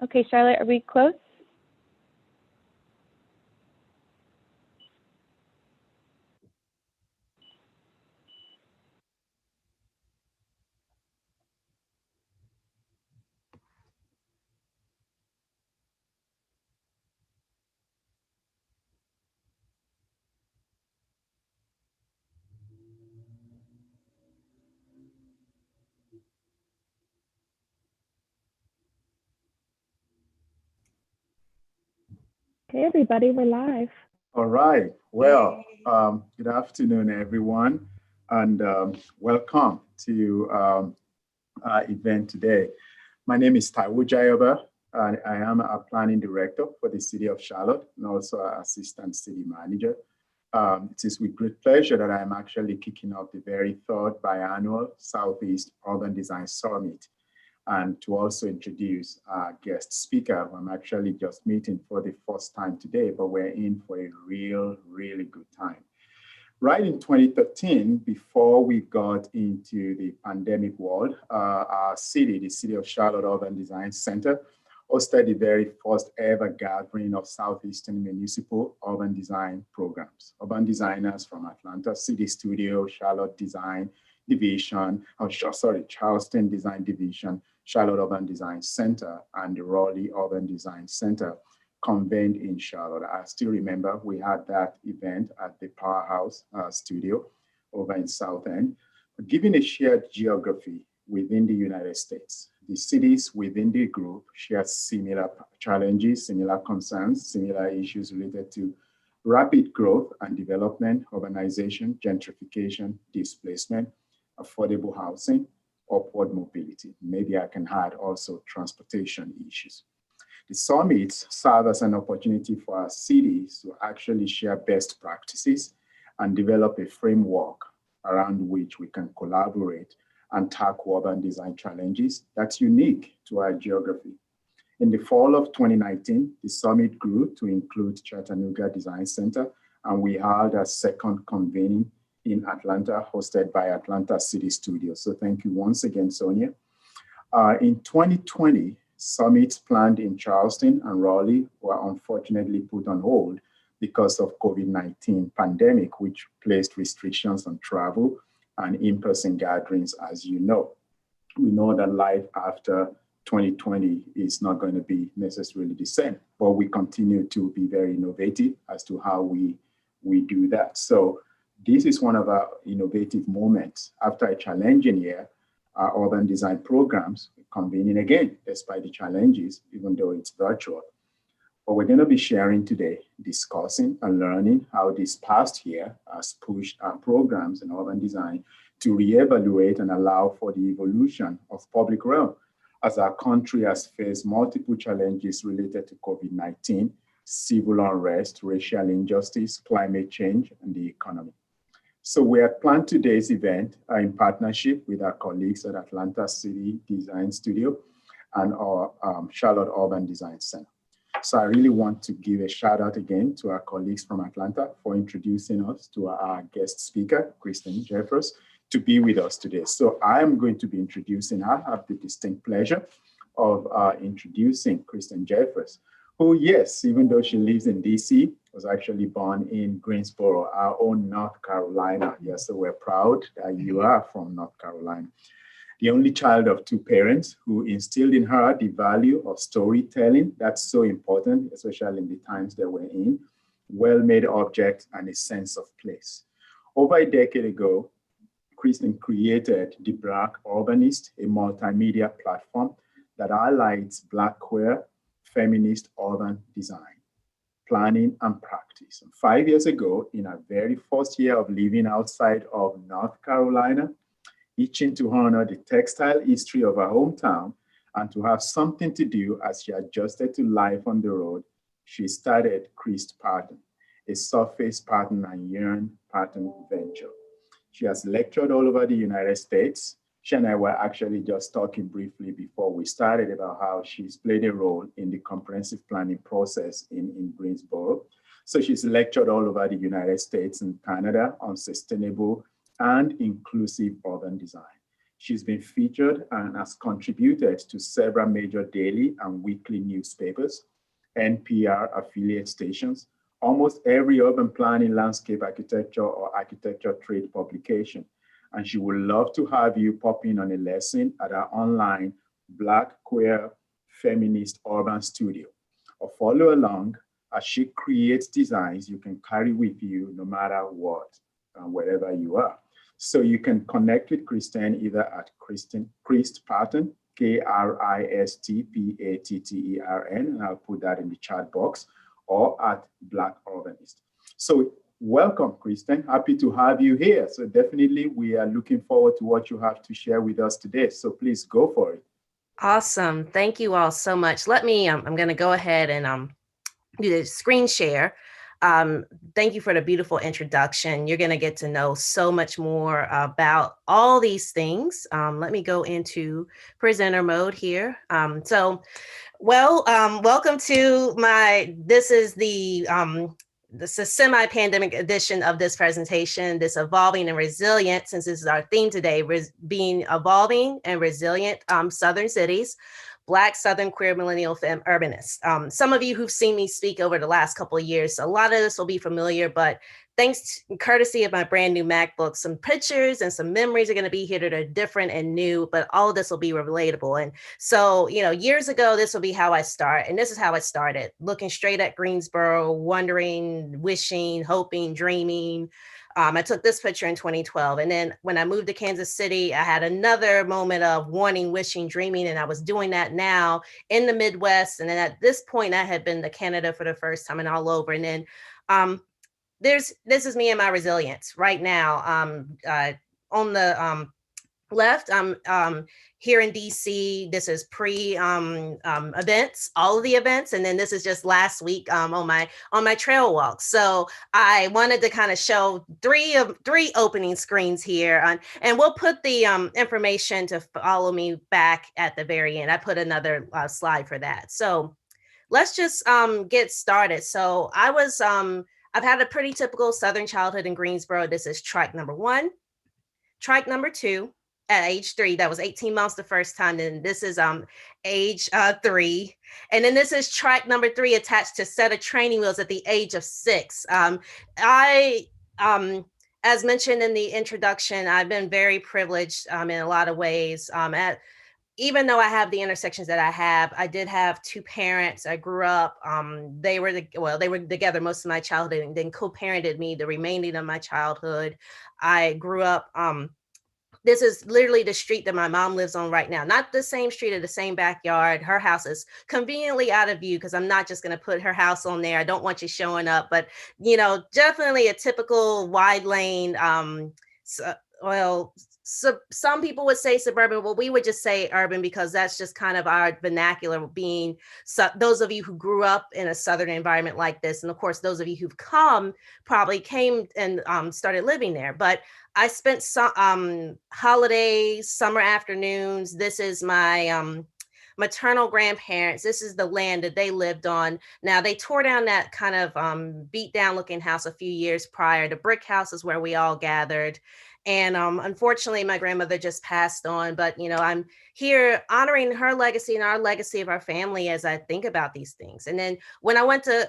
Okay, Charlotte, are we close? Okay, everybody, we're live. All right. Well, good afternoon, everyone, and welcome to our event today. My name is Taiwo Jayoba, and I am a planning director for the City of Charlotte and also an assistant city manager. It is with great pleasure that I am actually kicking off the very third biannual Southeast Urban Design Summit, and to also introduce our guest speaker, who I'm actually just meeting for the first time today, but we're in for a really good time. Right in 2013, before we got into the pandemic world, our city, the City of Charlotte Urban Design Center, hosted the very first ever gathering of Southeastern municipal urban design programs. Urban designers from Atlanta City Studio, Charlotte Design Division, Charleston Design Division, Charlotte Urban Design Center, and the Raleigh Urban Design Center convened in Charlotte. I still remember we had that event at the Powerhouse Studio over in South End. Given a shared geography within the United States, the cities within the group share similar challenges, similar concerns, similar issues related to rapid growth and development, urbanization, gentrification, displacement, affordable housing, upward mobility. Maybe I can add also transportation issues. The summits serve as an opportunity for our cities to actually share best practices and develop a framework around which we can collaborate and tackle urban design challenges that's unique to our geography. In the fall of 2019, the summit grew to include Chattanooga Design Center, and we held a second convening in Atlanta, hosted by Atlanta City Studios. So thank you once again, Sonia. In 2020, summits planned in Charleston and Raleigh were unfortunately put on hold because of COVID-19 pandemic, which placed restrictions on travel and in-person gatherings, as you know. We know that life after 2020 is not going to be necessarily the same, but we continue to be very innovative as to how we do that. So this is one of our innovative moments. After a challenging year, our urban design programs convening again, despite the challenges, even though it's virtual. But we're going to be sharing today, discussing and learning how this past year has pushed our programs in urban design to reevaluate and allow for the evolution of public realm as our country has faced multiple challenges related to COVID-19, civil unrest, racial injustice, climate change, and the economy. So we have planned today's event in partnership with our colleagues at Atlanta City Design Studio and our Charlotte Urban Design Center. So I really want to give a shout out again to our colleagues from Atlanta for introducing us to our guest speaker, Kristen Jeffers, to be with us today. So I am going to be introducing her. I have the distinct pleasure of introducing Kristen Jeffers, who, yes, even though she lives in DC, was actually born in Greensboro, our own North Carolina. Yes, so we're proud that you are from North Carolina. The only child of two parents who instilled in her the value of storytelling. That's so important, especially in the times that we're in. Well-made objects and a sense of place. Over a decade ago, Kristen created the Black Urbanist, a multimedia platform that highlights Black Queer Feminist Urban Design, planning and practice. And 5 years ago, in our very first year of living outside of North Carolina, itching to honor the textile history of her hometown and to have something to do as she adjusted to life on the road, she started Kristpattern, a surface pattern and yarn pattern venture. She has lectured all over the United States. She and I were actually just talking briefly before we started about how she's played a role in the comprehensive planning process in Greensboro. So she's lectured all over the United States and Canada on sustainable and inclusive urban design. She's been featured and has contributed to several major daily and weekly newspapers, NPR affiliate stations, almost every urban planning, landscape architecture, or architecture trade publication. And she would love to have you pop in on a lesson at our online Black Queer Feminist Urban Studio, or follow along as she creates designs you can carry with you no matter what, wherever you are. So you can connect with Kristen either at Kristpattern, Kristpattern, and I'll put that in the chat box, or at Black Urbanist. So welcome, Kristen. Happy to have you here. So definitely we are looking forward to what you have to share with us today. So please go for it. Awesome. Thank you all so much. Let me, I'm going to go ahead and do the screen share. Thank you for the beautiful introduction. You're going to get to know so much more about all these things. Let me go into presenter mode here. Welcome to this is a semi-pandemic edition of this presentation, this evolving and resilient, since this is our theme today, being evolving and resilient Southern cities. Black Southern Queer Millennial Femme Urbanist. Some of you who've seen me speak over the last couple of years, a lot of this will be familiar, but thanks, courtesy of my brand new MacBook, some pictures and some memories are going to be here that are different and new, but all of this will be relatable. And so, years ago, this will be how I start. And this is how it started, looking straight at Greensboro, wondering, wishing, hoping, dreaming. I took this picture in 2012. And then when I moved to Kansas City, I had another moment of wanting, wishing, dreaming. And I was doing that now in the Midwest. And then at this point, I had been to Canada for the first time and all over. And then this is me and my resilience right now. On the left, I'm here in DC. This is pre events, all of the events, and then this is just last week on my trail walk. So I wanted to kind of show three opening screens here, and we'll put the information to follow me back at the very end. I put another slide for that. So let's just get started. So I've had a pretty typical Southern childhood in Greensboro. This is trike number 1, trike number 2. At age 3, that was 18 months the first time. And this is age 3. And then this is trike number 3 attached to a set of training wheels at the age of 6. As mentioned in the introduction, I've been very privileged in a lot of ways. Even though I have the intersections that I have, I did have 2 parents. I grew up, they were together most of my childhood and then co-parented me the remaining of my childhood. I grew up, this is literally the street that my mom lives on right now. Not the same street or the same backyard. Her house is conveniently out of view because I'm not just going to put her house on there. I don't want you showing up, but definitely a typical wide lane. So some people would say suburban. Well, we would just say urban because that's just kind of our vernacular, being those of you who grew up in a Southern environment like this. And of course, those of you who've probably came and started living there. But I spent some holidays, summer afternoons. This is my maternal grandparents. This is the land that they lived on. Now they tore down that kind of beat down looking house a few years prior. The brick house is where we all gathered. And unfortunately, my grandmother just passed on, but I'm here honoring her legacy and our legacy of our family as I think about these things. And then when I went to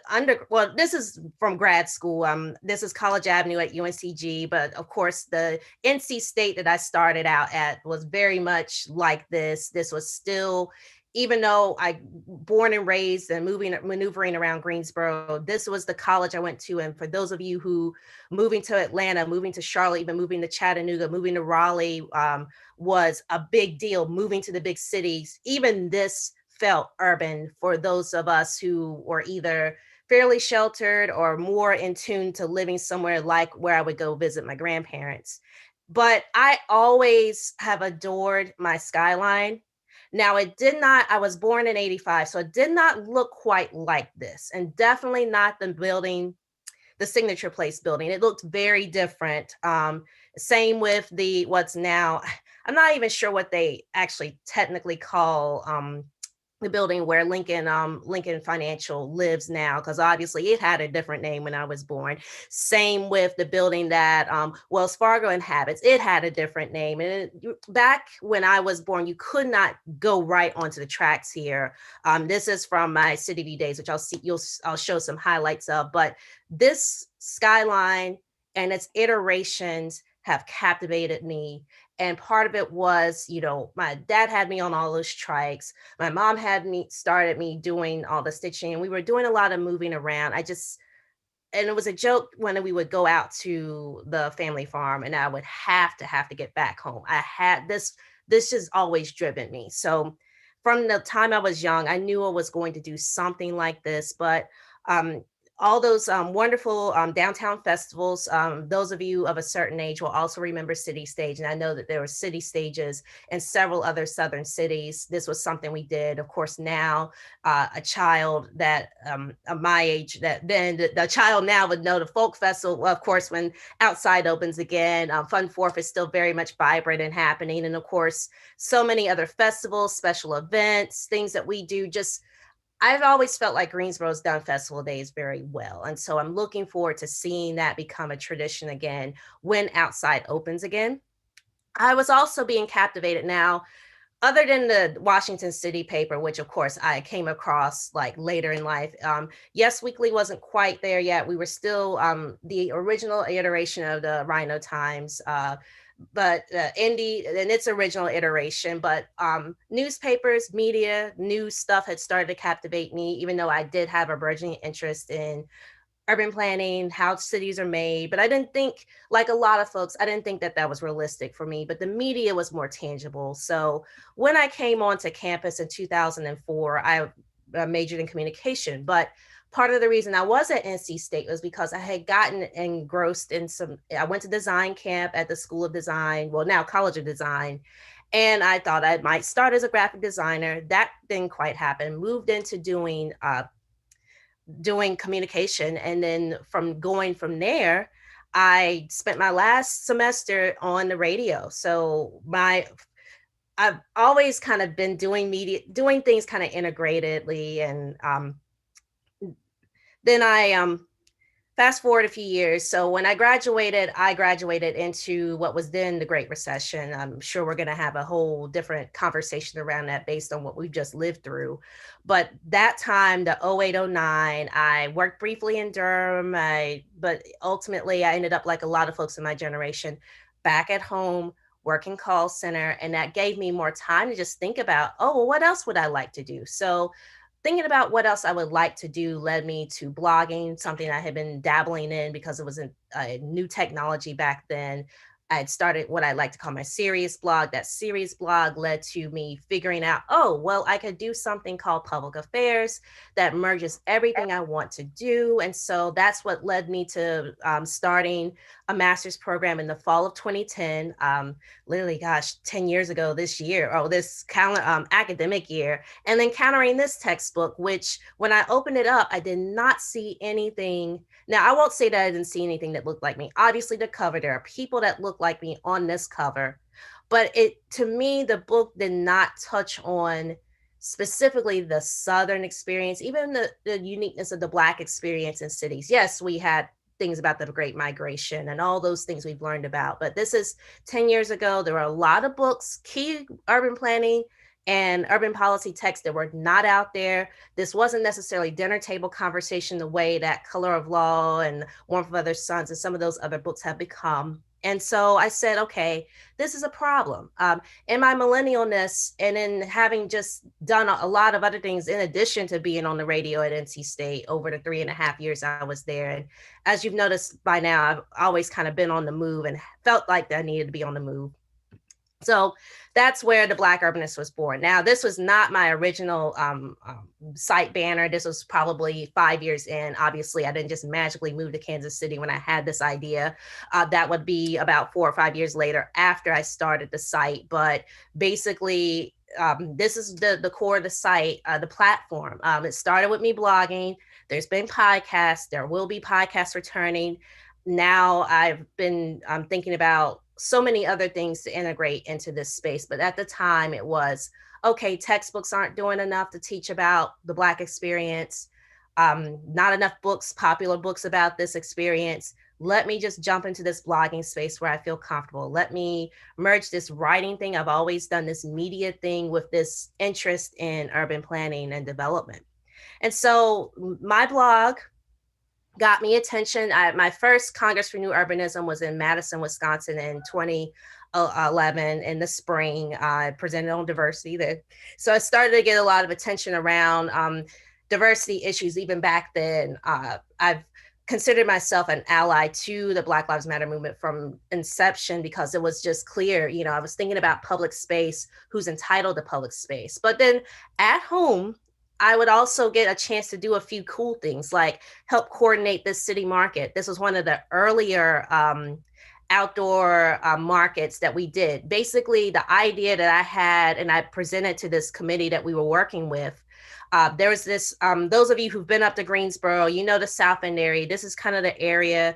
this is from grad school. This is College Avenue at UNCG, but of course the NC State that I started out at was very much like this. This was still, even though I born and raised and maneuvering around Greensboro, this was the college I went to. And for those of you who moving to Atlanta, moving to Charlotte, even moving to Chattanooga, moving to Raleigh was a big deal. Moving to the big cities, even this felt urban for those of us who were either fairly sheltered or more in tune to living somewhere like where I would go visit my grandparents. But I always have adored my skyline. Now, I was born in 85, so it did not look quite like this, and definitely not the building, the Signature Place building. It looked very different. Same with what's now, I'm not even sure what they actually technically call the building where Lincoln Financial lives now, because obviously it had a different name when I was born. Same with the building that Wells Fargo inhabits. It had a different name. And back when I was born, you could not go right onto the tracks here. This is from my City View days, which I'll show some highlights of. But this skyline and its iterations have captivated me. And part of it was, my dad had me on all those trikes. My mom started me doing all the stitching, and we were doing a lot of moving around. And it was a joke when we would go out to the family farm and I would have to get back home. I had this just always driven me. So from the time I was young, I knew I was going to do something like this, but all those wonderful downtown festivals. Those of you of a certain age will also remember City Stage. And I know that there were city stages in several other Southern cities. This was something we did. Of course, now a child that of my age, that then the child now would know the Folk Festival, of course, when Outside opens again. Fun Fourth is still very much vibrant and happening. And of course, so many other festivals, special events, things that we do. I've always felt like Greensboro's done festival days very well. And so I'm looking forward to seeing that become a tradition again when Outside opens again. I was also being captivated now, other than the Washington City paper, which of course I came across like later in life. Yes Weekly wasn't quite there yet. We were still the original iteration of the Rhino Times, but Indy in its original iteration, but newspapers, media, news stuff had started to captivate me, even though I did have a burgeoning interest in urban planning, how cities are made. But I didn't think, like a lot of folks, I didn't think that was realistic for me, but the media was more tangible. So when I came onto campus in 2004, I majored in communication, but part of the reason I was at NC State was because I had gotten engrossed in I went to design camp at the School of Design, well, now College of Design. And I thought I might start as a graphic designer. That didn't quite happen. Moved into doing communication. And then from there, I spent my last semester on the radio. So I've always kind of been doing media, doing things kind of integratedly. And then I fast forward a few years. So when I graduated into what was then the Great Recession. I'm sure we're going to have a whole different conversation around that based on what we've just lived through. But that time, the 0809, I worked briefly in Durham, but ultimately I ended up, like a lot of folks in my generation, back at home, working call center. And that gave me more time to just think about, oh, well, what else would I like to do? So thinking about what else I would like to do led me to blogging, something I had been dabbling in because it was a new technology back then. I had started what I like to call my serious blog. That serious blog led to me figuring out, oh, well, I could do something called public affairs that merges everything I want to do. And so that's what led me to starting a master's program in the fall of 2010. Literally, gosh, 10 years ago this year, this academic year. And then countering this textbook, which when I opened it up, I did not see anything. Now, I won't say that I didn't see anything that looked like me. Obviously, the cover, there are people that look like me on this cover. But to me, the book did not touch on specifically the Southern experience, even the uniqueness of the Black experience in cities. Yes, we had things about the Great Migration and all those things we've learned about. But this is 10 years ago. There were a lot of books, key urban planning and urban policy texts that were not out there. This wasn't necessarily dinner table conversation the way that Color of Law and Warmth of Other Suns and some of those other books have become. And so I said, okay, this is a problem. In my millennialness and in having just done a lot of other things in addition to being on the radio at NC State over the 3.5 years I was there. And as you've noticed by now, I've always kind of been on the move and felt like I needed to be on the move. So that's where the Black Urbanist was born. Now, this was not my original site banner. This was probably 5 years in. Obviously, I didn't just magically move to Kansas City when I had this idea. That would be about 4 or 5 years later after I started the site. But basically, this is the core of the site, the platform. It started with me blogging. There's been podcasts. There will be podcasts returning. Now I've been thinking about so many other things to integrate into this space. But at the time it was, okay, textbooks aren't doing enough to teach about the Black experience. Not enough books, popular books about this experience. Let me just jump into this blogging space where I feel comfortable. Let me merge this writing thing. I've always done this media thing with this interest in urban planning and development. And so my blog got me attention. My first Congress for New Urbanism was in Madison, Wisconsin in 2011 in the spring. I presented on diversity there. So I started to get a lot of attention around diversity issues even back then. I've considered myself an ally to the Black Lives Matter movement from inception because it was just clear, you know, I was thinking about public space, who's entitled to public space. But then at home, I would also get a chance to do a few cool things like help coordinate this city market. This was one of the earlier outdoor markets that we did. Basically, the idea that I had and I presented to this committee that we were working with, there was this, those of you who've been up to Greensboro, you know the South End area, this is kind of the area.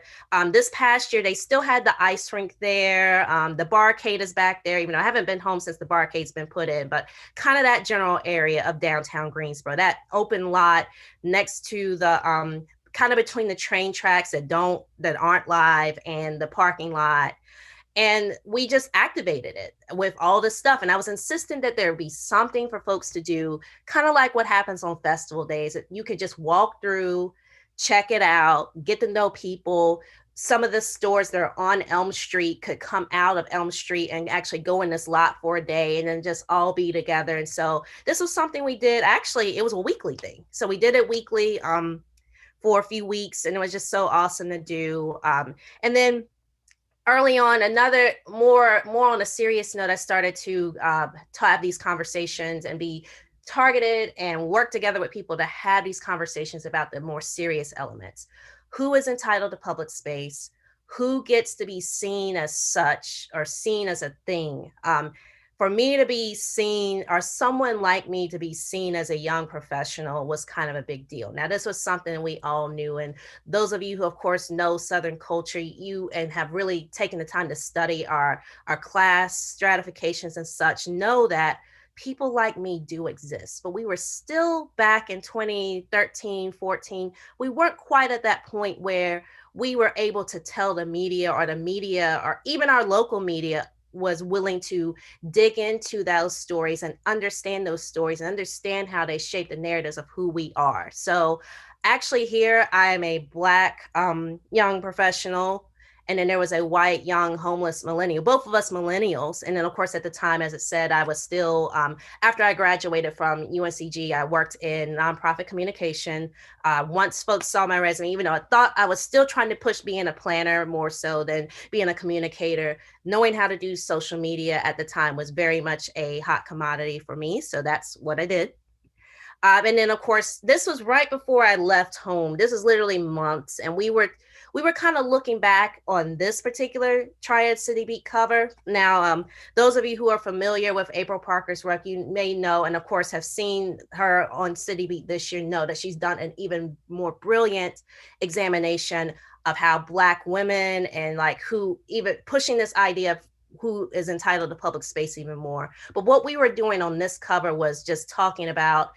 This past year, they still had the ice rink there. The barcade is back there, even though I haven't been home since the barcade's been put in, but kind of that general area of downtown Greensboro, that open lot next to the, kind of between the train tracks that aren't live and the parking lot. And we just activated it with all this stuff. And I was insistent that there be something for folks to do, kind of like what happens on festival days. You could just walk through, check it out, get to know people. Some of the stores that are on Elm Street could come out of Elm Street and actually go in this lot for a day and then just all be together. And so this was something we did. Actually, it was a weekly thing. So we did it weekly for a few weeks, and it was just so awesome to do. And then early on, another more on a serious note, I started to have these conversations and be targeted and work together with people to have these conversations about the more serious elements. Who is entitled to public space? Who gets to be seen as such or seen as a thing? For me to be seen, or someone like me to be seen as a young professional, was kind of a big deal. Now, this was something we all knew. And those of you who, of course, know Southern culture, and have really taken the time to study our class stratifications and such, know that people like me do exist. But we were still back in 2013, 14. We weren't quite at that point where we were able to tell the media or even our local media was willing to dig into those stories and understand those stories and understand how they shape the narratives of who we are. So actually here, I am a Black young professional, and then there was a white young homeless millennial, both of us millennials. And then of course, at the time, as it said, I was still, after I graduated from UNCG, I worked in nonprofit communication. Once folks saw my resume, even though I thought I was still trying to push being a planner more so than being a communicator, knowing how to do social media at the time was very much a hot commodity for me. So that's what I did. And then of course, this was right before I left home. This is literally months. And we were kind of looking back on this particular Triad City Beat cover. Now, those of you who are familiar with April Parker's work, you may know, and of course have seen her on City Beat this year, know that she's done an even more brilliant examination of how Black women and like who even pushing this idea of who is entitled to public space even more. But what we were doing on this cover was just talking about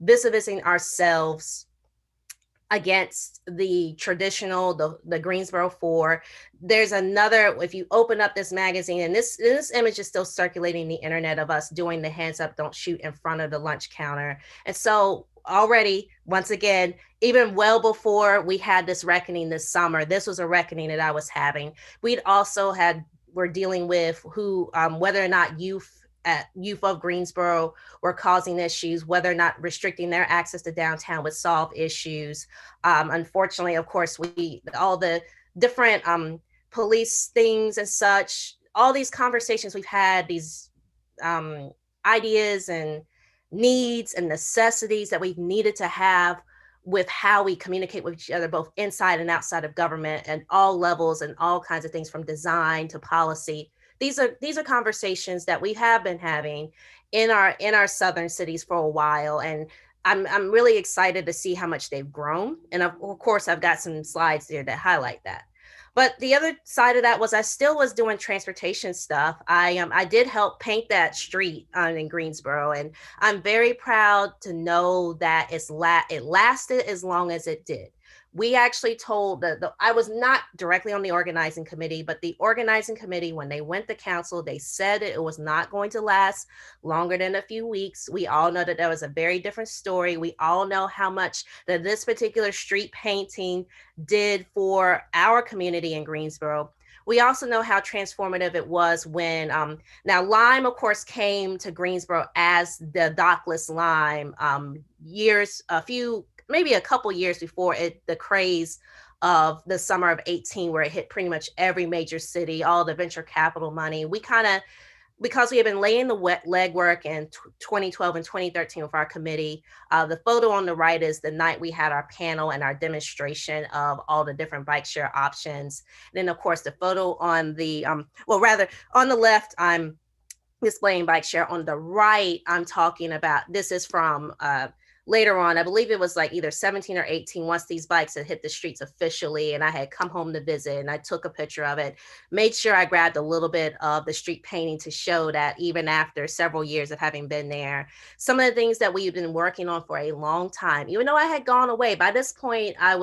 vis-a-vising ourselves against the traditional, the Greensboro 4. There's another, if you open up this magazine, and this image is still circulating the internet of us doing the hands up, don't shoot in front of the lunch counter. And so already, once again, even well before we had this reckoning this summer, this was a reckoning that I was having. We're dealing with whether or not youth of Greensboro were causing issues, whether or not restricting their access to downtown would solve issues. Unfortunately, of course, all the different police things and such, all these conversations we've had, these ideas and needs and necessities that we've needed to have with how we communicate with each other, both inside and outside of government and all levels and all kinds of things from design to policy. These are conversations that we have been having in our southern cities for a while, and I'm really excited to see how much they've grown. And of course, I've got some slides there that highlight that. But the other side of that was I still was doing transportation stuff. I did help paint that street in Greensboro, and I'm very proud to know that it lasted as long as it did. We actually told I was not directly on the organizing committee, but the organizing committee, when they went to council, they said it was not going to last longer than a few weeks. We all know that that was a very different story. We all know how much that this particular street painting did for our community in Greensboro. We also know how transformative it was when now Lime, of course, came to Greensboro as the dockless lime maybe a couple years before the craze of the summer of 18, where it hit pretty much every major city, all the venture capital money. We kind of, because we have been laying the legwork in 2012 and 2013 with our committee. The photo on the right is the night we had our panel and our demonstration of all the different bike share options. And then, of course, the photo on the, on the left, I'm displaying bike share. On the right, I'm talking about, this is from later on, I believe it was like either 17 or 18, once these bikes had hit the streets officially, and I had come home to visit, and I took a picture of it, made sure I grabbed a little bit of the street painting to show that even after several years of having been there, some of the things that we've been working on for a long time, even though I had gone away, by this point, I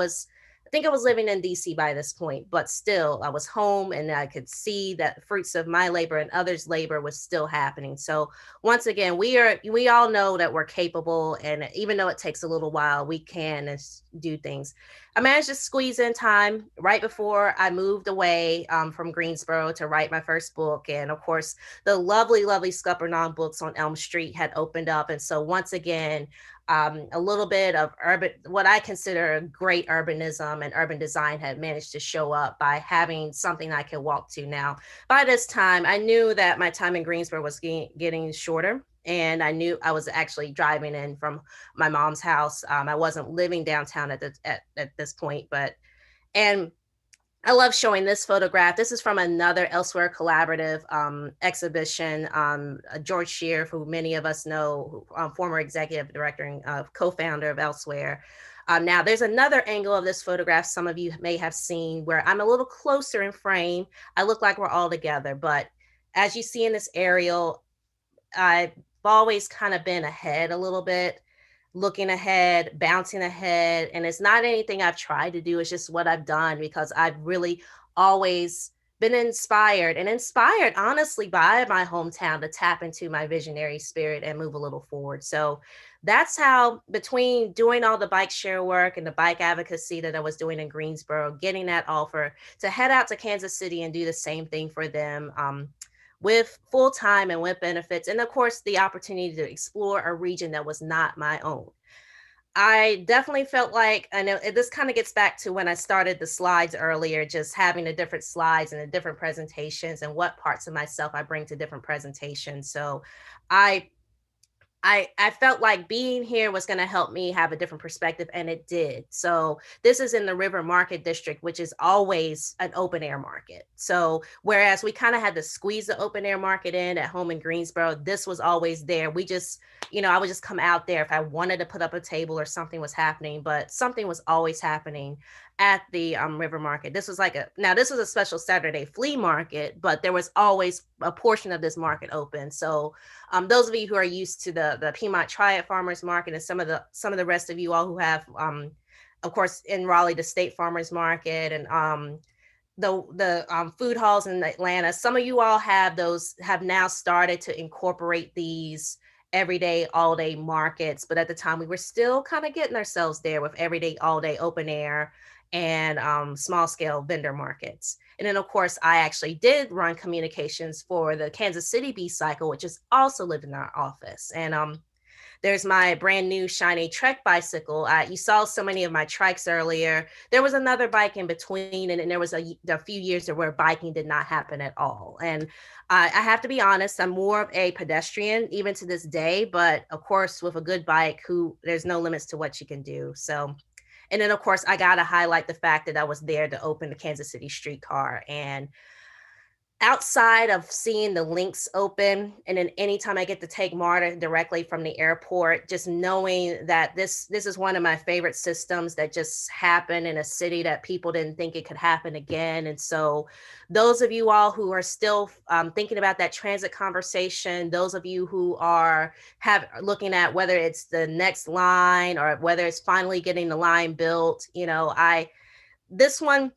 think I was living in DC by this point, but still I was home and I could see that the fruits of my labor and others' labor was still happening. So once again, we all know that we're capable, and even though it takes a little while, we can do things. I managed to squeeze in time right before I moved away from Greensboro to write my first book. And of course, the lovely, lovely Scuppernong books on Elm Street had opened up. And so once again, a little bit of what I consider great urbanism and urban design had managed to show up by having something I could walk to. Now, by this time, I knew that my time in Greensboro was getting shorter, and I knew I was actually driving in from my mom's house. I wasn't living downtown at this point, and I love showing this photograph. This is from another Elsewhere Collaborative exhibition. George Shear, who many of us know, former executive director and co-founder of Elsewhere. Now, there's another angle of this photograph some of you may have seen where I'm a little closer in frame. I look like we're all together, but as you see in this aerial, I've always kind of been ahead a little bit, looking ahead, bouncing ahead. And it's not anything I've tried to do. It's just what I've done because I've really always been inspired honestly by my hometown to tap into my visionary spirit and move a little forward. So that's how, between doing all the bike share work and the bike advocacy that I was doing in Greensboro, getting that offer to head out to Kansas City and do the same thing for them, with full time and with benefits. And of course, the opportunity to explore a region that was not my own. I definitely felt like, I know this kind of gets back to when I started the slides earlier, just having the different slides and the different presentations and what parts of myself I bring to different presentations. So I felt like being here was going to help me have a different perspective, and it did. So this is in the River Market District, which is always an open air market. So whereas we kind of had to squeeze the open air market in at home in Greensboro, this was always there. We just, I would just come out there if I wanted to put up a table or something was happening, but something was always happening at the River Market. This was this was a special Saturday flea market, but there was always a portion of this market open. So those of you who are used to the Piedmont Triad Farmers Market, and some of the rest of you all who have, of course, in Raleigh, the State Farmers Market, and the food halls in Atlanta, some of you all have now started to incorporate these everyday, all day markets. But at the time, we were still kind of getting ourselves there with everyday, all day open air and small scale vendor markets. And then of course, I actually did run communications for the Kansas City Bee Cycle, which is also lived in our office. And there's my brand new shiny Trek bicycle. You saw so many of my trikes earlier. There was another bike in between, and there was a few years where biking did not happen at all. And I have to be honest, I'm more of a pedestrian even to this day, but of course, with a good bike, there's no limits to what you can do. So, and then of course, I got to highlight the fact that I was there to open the Kansas City streetcar. And outside of seeing the links open, and then anytime I get to take MARTA directly from the airport, just knowing that this is one of my favorite systems that just happened in a city that people didn't think it could happen again. And so those of you all who are still thinking about that transit conversation, those of you who are looking at whether it's the next line or whether it's finally getting the line built, this one,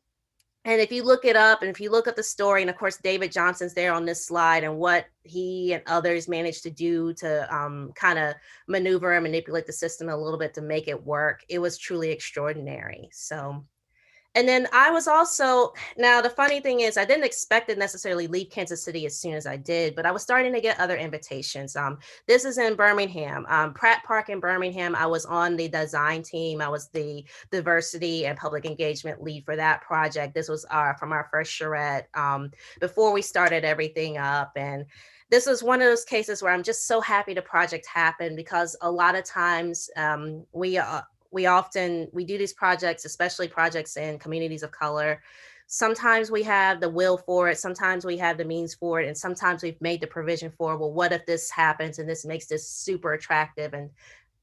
and if you look it up and if you look at the story, and of course, David Johnson's there on this slide and what he and others managed to do to kind of maneuver and manipulate the system a little bit to make it work, it was truly extraordinary. So, and then I was also, now the funny thing is I didn't expect to necessarily leave Kansas City as soon as I did, but I was starting to get other invitations. This is in Birmingham, Pratt Park in Birmingham. I was on the design team. I was the diversity and public engagement lead for that project. This was from our first charrette before we started everything up. And this was one of those cases where I'm just so happy the project happened, because a lot of times we do these projects, especially projects in communities of color. Sometimes we have the will for it, sometimes we have the means for it, and sometimes we've made the provision for, well, what if this happens and this makes this super attractive and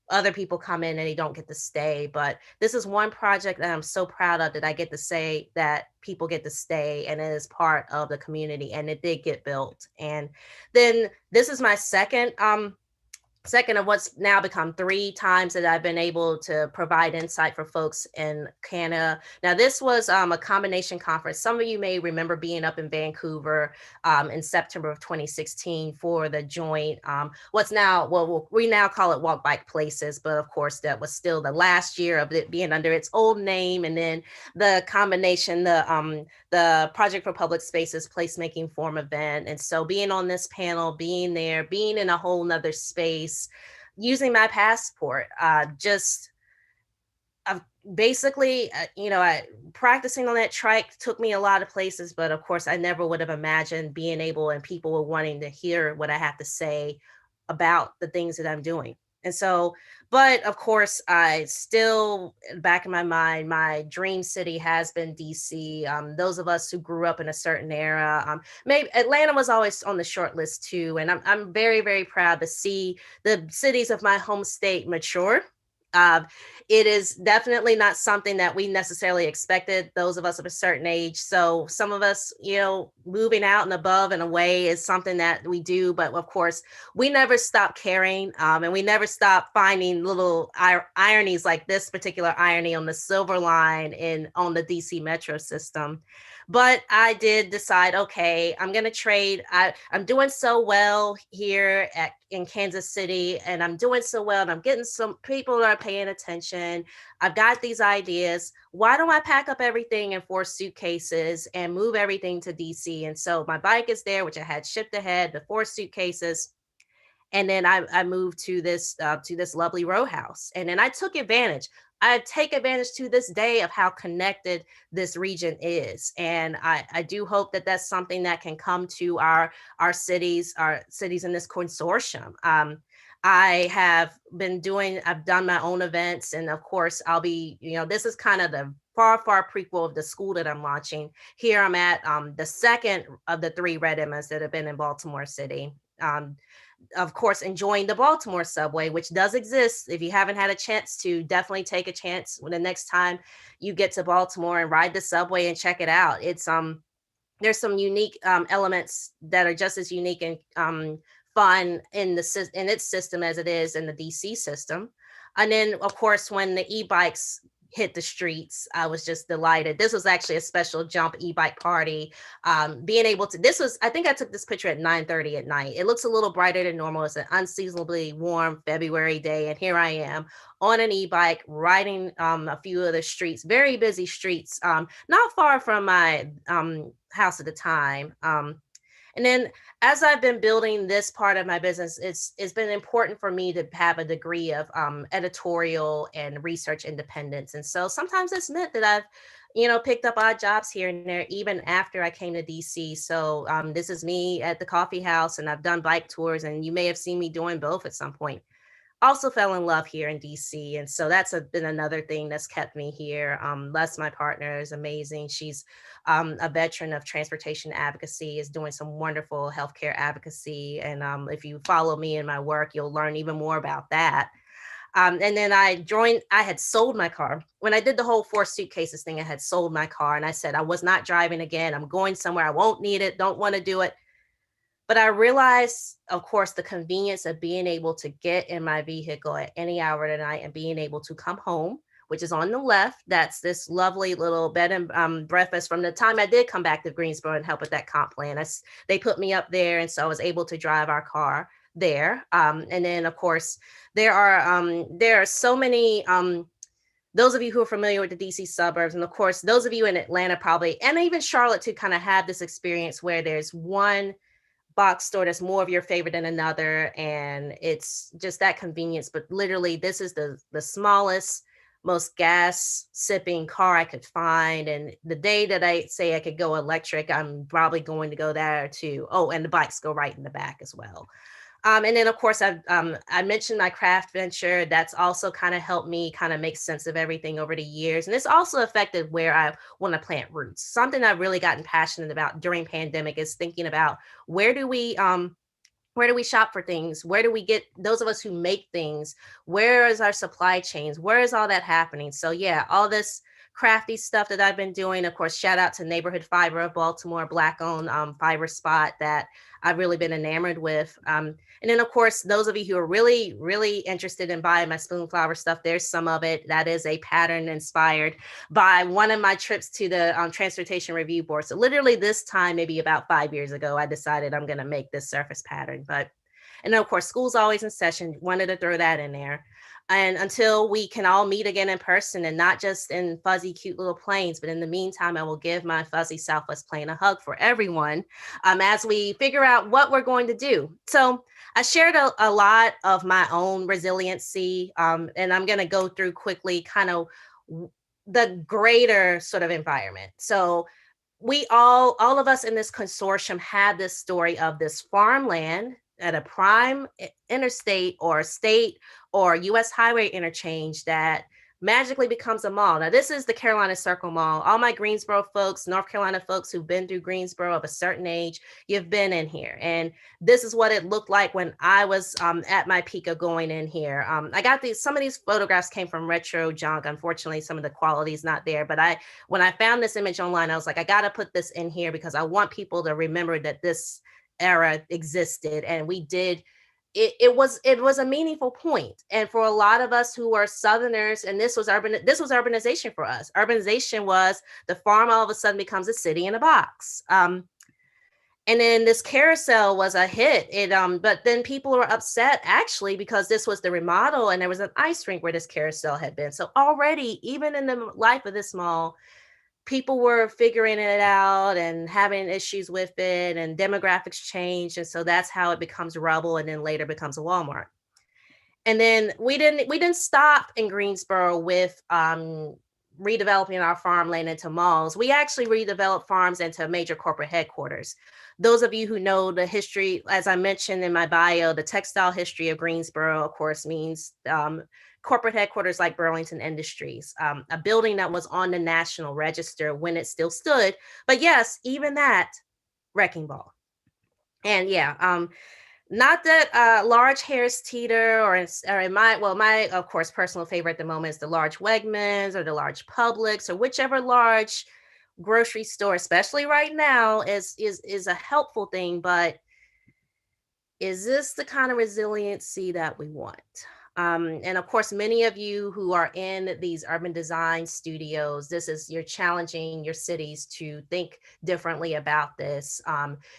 other people come in and they don't get to stay. But this is one project that I'm so proud of, that I get to say that people get to stay and it is part of the community, and it did get built. And then this is my second of what's now become 3 times that I've been able to provide insight for folks in Canada. Now, this was a combination conference. Some of you may remember being up in Vancouver in September of 2016 for the joint, what's now, well, we now call it Walk Bike Places, but of course that was still the last year of it being under its old name. And then the combination, the Project for Public Spaces Placemaking Forum event. And so being on this panel, being there, being in a whole nother space, using my passport, basically, practicing on that trike took me a lot of places, but of course I never would have imagined being able and people were wanting to hear what I have to say about the things that I'm doing. And so, but of course, I still, back in my mind, my dream city has been DC. Those of us who grew up in a certain era, maybe Atlanta was always on the short list too. And I'm very, very proud to see the cities of my home state mature. It is definitely not something that we necessarily expected, those of us of a certain age. So some of us, moving out and above and away is something that we do. But of course, we never stop caring, and we never stop finding little ironies like this particular irony on the Silver Line on the DC Metro system. But I did decide, okay, I'm going to trade. I'm doing so well here in Kansas City, and I'm doing so well, and I'm getting some people that are paying attention. I've got these ideas. Why don't I pack up everything in 4 suitcases and move everything to DC? And so my bike is there, which I had shipped ahead, the 4 suitcases. And then I moved to this lovely row house. And then I took advantage. I take advantage to this day of how connected this region is. And I do hope that that's something that can come to our cities in this consortium. I've done my own events. And of course, I'll be, this is kind of the far prequel of the school that I'm launching. Here I'm at the second of the 3 Red Emmas that have been in Baltimore City. Of course, enjoying the Baltimore subway, which does exist. If you haven't had a chance to, definitely take a chance when the next time you get to Baltimore and ride the subway and check it out. It's there's some unique elements that are just as unique and fun in its system as it is in the DC system. And then, of course, when the e-bikes hit the streets, I was just delighted. This was actually a special jump e-bike party. Being able to, I think I took this picture at 9:30 at night. It looks a little brighter than normal. It's an unseasonably warm February day. And here I am on an e-bike riding a few of the streets, very busy streets, not far from my house at the time. And then as I've been building this part of my business, it's been important for me to have a degree of editorial and research independence. And so sometimes it's meant that I've, picked up odd jobs here and there, even after I came to DC. So this is me at the coffee house, and I've done bike tours, and you may have seen me doing both at some point. also fell in love here in DC. And so that's been another thing that's kept me here. Les, my partner, is amazing. She's a veteran of transportation advocacy, is doing some wonderful healthcare advocacy. And if you follow me in my work, you'll learn even more about that. And then I had sold my car. When I did the whole 4 suitcases thing, I had sold my car and I said, I was not driving again. I'm going somewhere. I won't need it. Don't want to do it. But I realized, of course, the convenience of being able to get in my vehicle at any hour of the night and being able to come home, which is on the left. That's this lovely little bed and breakfast from the time I did come back to Greensboro and help with that comp plan. They put me up there. And so I was able to drive our car there. And then, of course, there are so many, those of you who are familiar with the DC suburbs, and of course, those of you in Atlanta probably, and even Charlotte too, kind of have this experience where there's one box store that's more of your favorite than another, and it's just that convenience. But literally, this is the smallest, most gas sipping car I could find. And the day that I say I could go electric, I'm probably going to go there too. Oh, and the bikes go right in the back as well. And then, of course, I mentioned my craft venture. That's also kind of helped me kind of make sense of everything over the years. And it's also affected where I want to plant roots. Something I've really gotten passionate about during pandemic is thinking about where do we shop for things? Where do we get those of us who make things? Where is our supply chains? Where is all that happening? So yeah, all this crafty stuff that I've been doing. Of course, shout out to Neighborhood Fiber of Baltimore, Black-owned fiber spot that I've really been enamored with. And then, of course, those of you who are really, really interested in buying my Spoonflower stuff, there's some of it that is a pattern inspired by one of my trips to the Transportation Review Board. So literally this time, maybe about 5 years ago, I decided I'm going to make this surface pattern. And then, of course, school's always in session. Wanted to throw that in there. And until we can all meet again in person and not just in fuzzy, cute little planes, but in the meantime, I will give my fuzzy Southwest plane a hug for everyone as we figure out what we're going to do. So I shared a lot of my own resiliency, and I'm going to go through quickly kind of the greater sort of environment. So we all of us in this consortium had this story of this farmland at a prime interstate or state or US highway interchange that magically becomes a mall. Now, this is the Carolina Circle Mall. All my Greensboro folks, North Carolina folks who've been through Greensboro of a certain age, you've been in here. And this is what it looked like when I was at my peak of going in here. I got some of these photographs came from Retro Junk. Unfortunately, some of the quality is not there. But when I found this image online, I was like, I got to put this in here because I want people to remember that this era existed, and we did. It was a meaningful point. And for a lot of us who are Southerners, and this was urbanization for us. Urbanization was the farm all of a sudden becomes a city in a box. And then this carousel was a hit. But then people were upset actually because this was the remodel and there was an ice rink where this carousel had been. So already, even in the life of this mall, people were figuring it out and having issues with it, and demographics changed. And so that's how it becomes rubble and then later becomes a Walmart. And then we didn't stop in Greensboro with redeveloping our farmland into malls. We actually redeveloped farms into major corporate headquarters. Those of you who know the history, as I mentioned in my bio, the textile history of Greensboro, of course, means corporate headquarters like Burlington Industries, a building that was on the National Register when it still stood. But yes, even that, wrecking ball. And yeah, not that large Harris Teeter or my, of course, personal favorite at the moment is the large Wegmans or the large Publix or whichever large grocery store, especially right now, is a helpful thing. But is this the kind of resiliency that we want? And of course, many of you who are in these urban design studios, you're challenging your cities to think differently about this.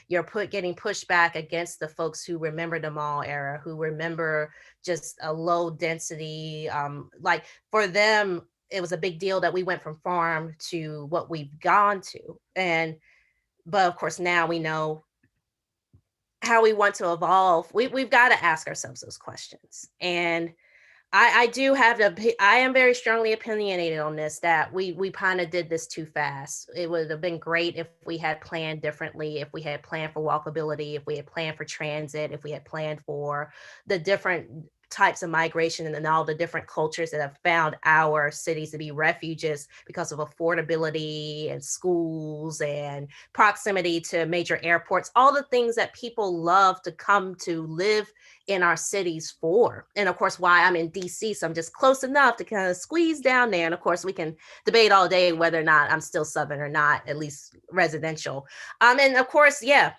You're getting pushed back against the folks who remember the mall era, who remember just a low density. Like for them, it was a big deal that we went from farm to what we've gone to. But of course, now we know how we want to evolve. We've got to ask ourselves those questions. And I am very strongly opinionated on this, that we kind of did this too fast. It would have been great if we had planned differently, if we had planned for walkability, if we had planned for transit, if we had planned for the different types of migration and all the different cultures that have found our cities to be refuges because of affordability and schools and proximity to major airports, all the things that people love to come to live in our cities for. And of course, why I'm in DC, so I'm just close enough to kind of squeeze down there. And of course, we can debate all day whether or not I'm still Southern or not, at least residential. And of course, yeah,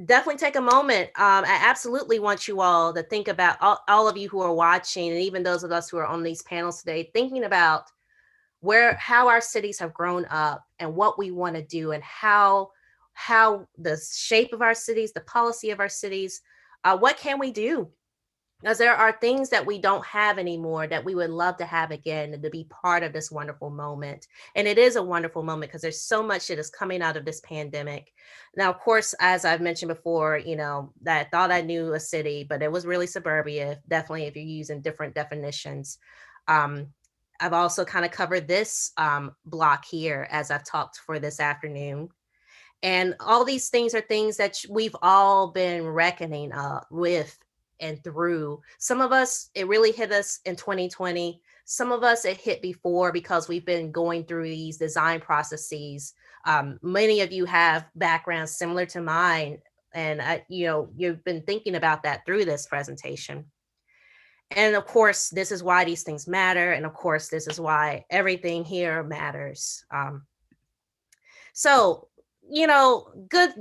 definitely take a moment. I absolutely want you all to think about all of you who are watching, and even those of us who are on these panels today, thinking about how our cities have grown up and what we want to do, and how the shape of our cities, the policy of our cities, what can we do? Because there are things that we don't have anymore that we would love to have again, and to be part of this wonderful moment. And it is a wonderful moment because there's so much that is coming out of this pandemic. Now, of course, as I've mentioned before, that I thought I knew a city, but it was really suburbia, definitely if you're using different definitions. I've also kind of covered this block here as I've talked for this afternoon. And all these things are things that we've all been reckoning with and through. Some of us, it really hit us in 2020. Some of us, it hit before because we've been going through these design processes. Many of you have backgrounds similar to mine, and you've been thinking about that through this presentation. And of course, this is why these things matter. And of course, this is why everything here matters. So, good.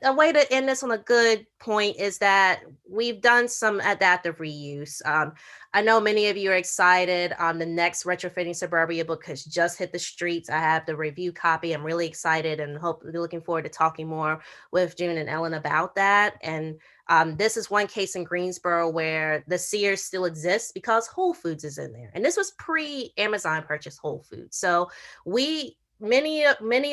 A way to end this on a good point is that we've done some adaptive reuse. I know many of you are excited. The next Retrofitting Suburbia book has just hit the streets. I have the review copy. I'm really excited and looking forward to talking more with June and Ellen about that. And this is one case in Greensboro where the Sears still exists because Whole Foods is in there. And this was pre-Amazon purchase Whole Foods. So many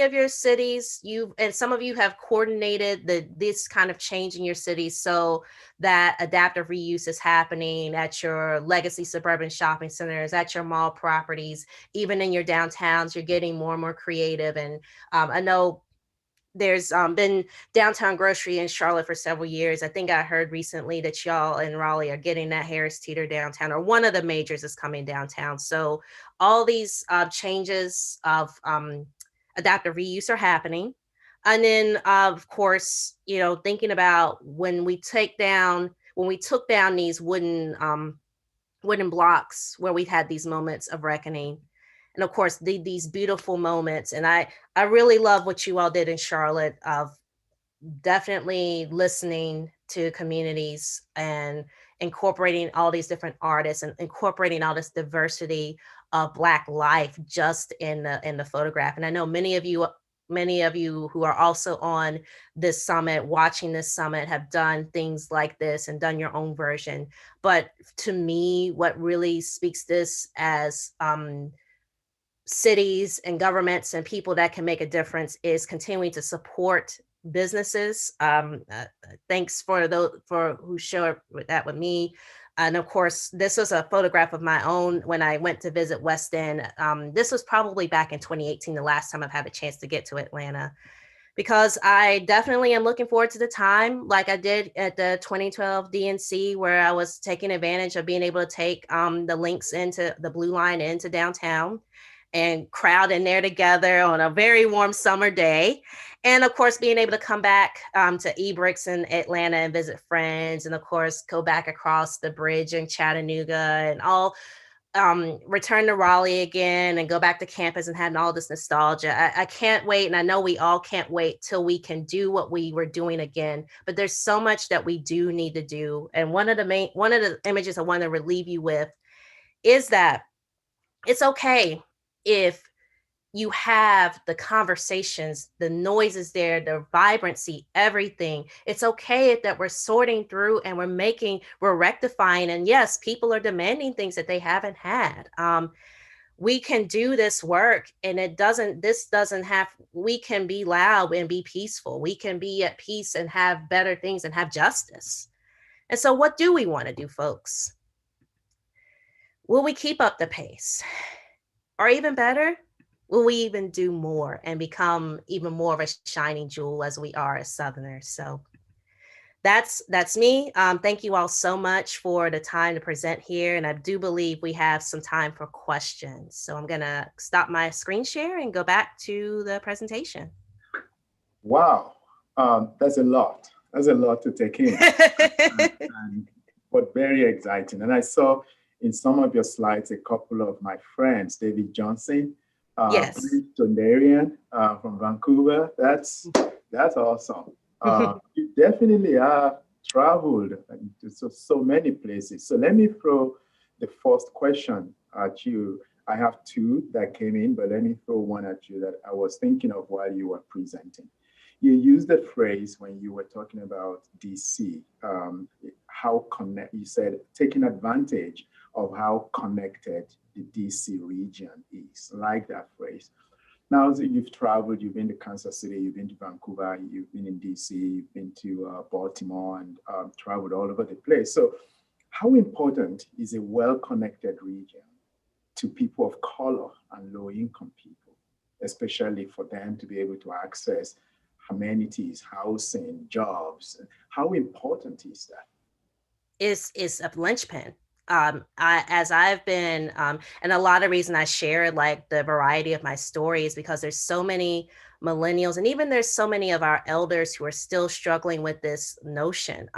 of your cities, and some of you have coordinated this kind of change in your cities so that adaptive reuse is happening at your legacy suburban shopping centers, at your mall properties, even in your downtowns. You're getting more and more creative. And I know there's been downtown grocery in Charlotte for several years. I think I heard recently that y'all in Raleigh are getting that Harris Teeter downtown, or one of the majors is coming downtown. So all these changes of adaptive reuse are happening. And then of course, thinking about when we took down these wooden blocks where we've had these moments of reckoning. And of course, these beautiful moments. And I really love what you all did in Charlotte of definitely listening to communities and incorporating all these different artists and incorporating all this diversity of Black life just in the photograph. And I know many of you who are also on this summit, watching this summit, have done things like this and done your own version. But to me, what really speaks this as cities and governments and people that can make a difference is continuing to support businesses. Thanks for who shared that with me. And of course, this was a photograph of my own when I went to visit West End. This was probably back in 2018, the last time I've had a chance to get to Atlanta, because I definitely am looking forward to the time like I did at the 2012 DNC, where I was taking advantage of being able to take the links into the Blue Line into downtown and crowd in there together on a very warm summer day. And of course, being able to come back to Ebricks in Atlanta and visit friends. And of course, go back across the bridge in Chattanooga and all return to Raleigh again and go back to campus and having all this nostalgia. I can't wait. And I know we all can't wait till we can do what we were doing again. But there's so much that we do need to do. And one of the images I want to leave you with is that it's okay if you have the conversations, the noises there, the vibrancy, everything. It's okay that we're sorting through and we're rectifying. And yes, people are demanding things that they haven't had. We can do this work, and we can be loud and be peaceful. We can be at peace and have better things and have justice. And so what do we want to do, folks? Will we keep up the pace? Or even better, will we even do more and become even more of a shining jewel as we are as Southerners? So That's me. Thank you all so much for the time to present here. And I do believe we have some time for questions. So I'm going to stop my screen share and go back to the presentation. Wow, that's a lot. That's a lot to take in, but very exciting. And I saw in some of your slides a couple of my friends, David Johnson, Yes. Tondarian from Vancouver. That's awesome. You definitely have traveled to so many places. So let me throw the first question at you. I have two that came in, but let me throw one at you that I was thinking of while you were presenting. You used the phrase when you were talking about DC, you said taking advantage of how connected the DC region is. I like that phrase. Now that you've traveled, you've been to Kansas City, you've been to Vancouver, you've been in DC, you've been to Baltimore, and traveled all over the place. So how important is a well-connected region to people of color and low-income people, especially for them to be able to access amenities, housing, jobs? How important is that? Is a linchpin. As I've been, and a lot of reason I share like the variety of my stories because there's so many millennials, and even there's so many of our elders who are still struggling with this notion.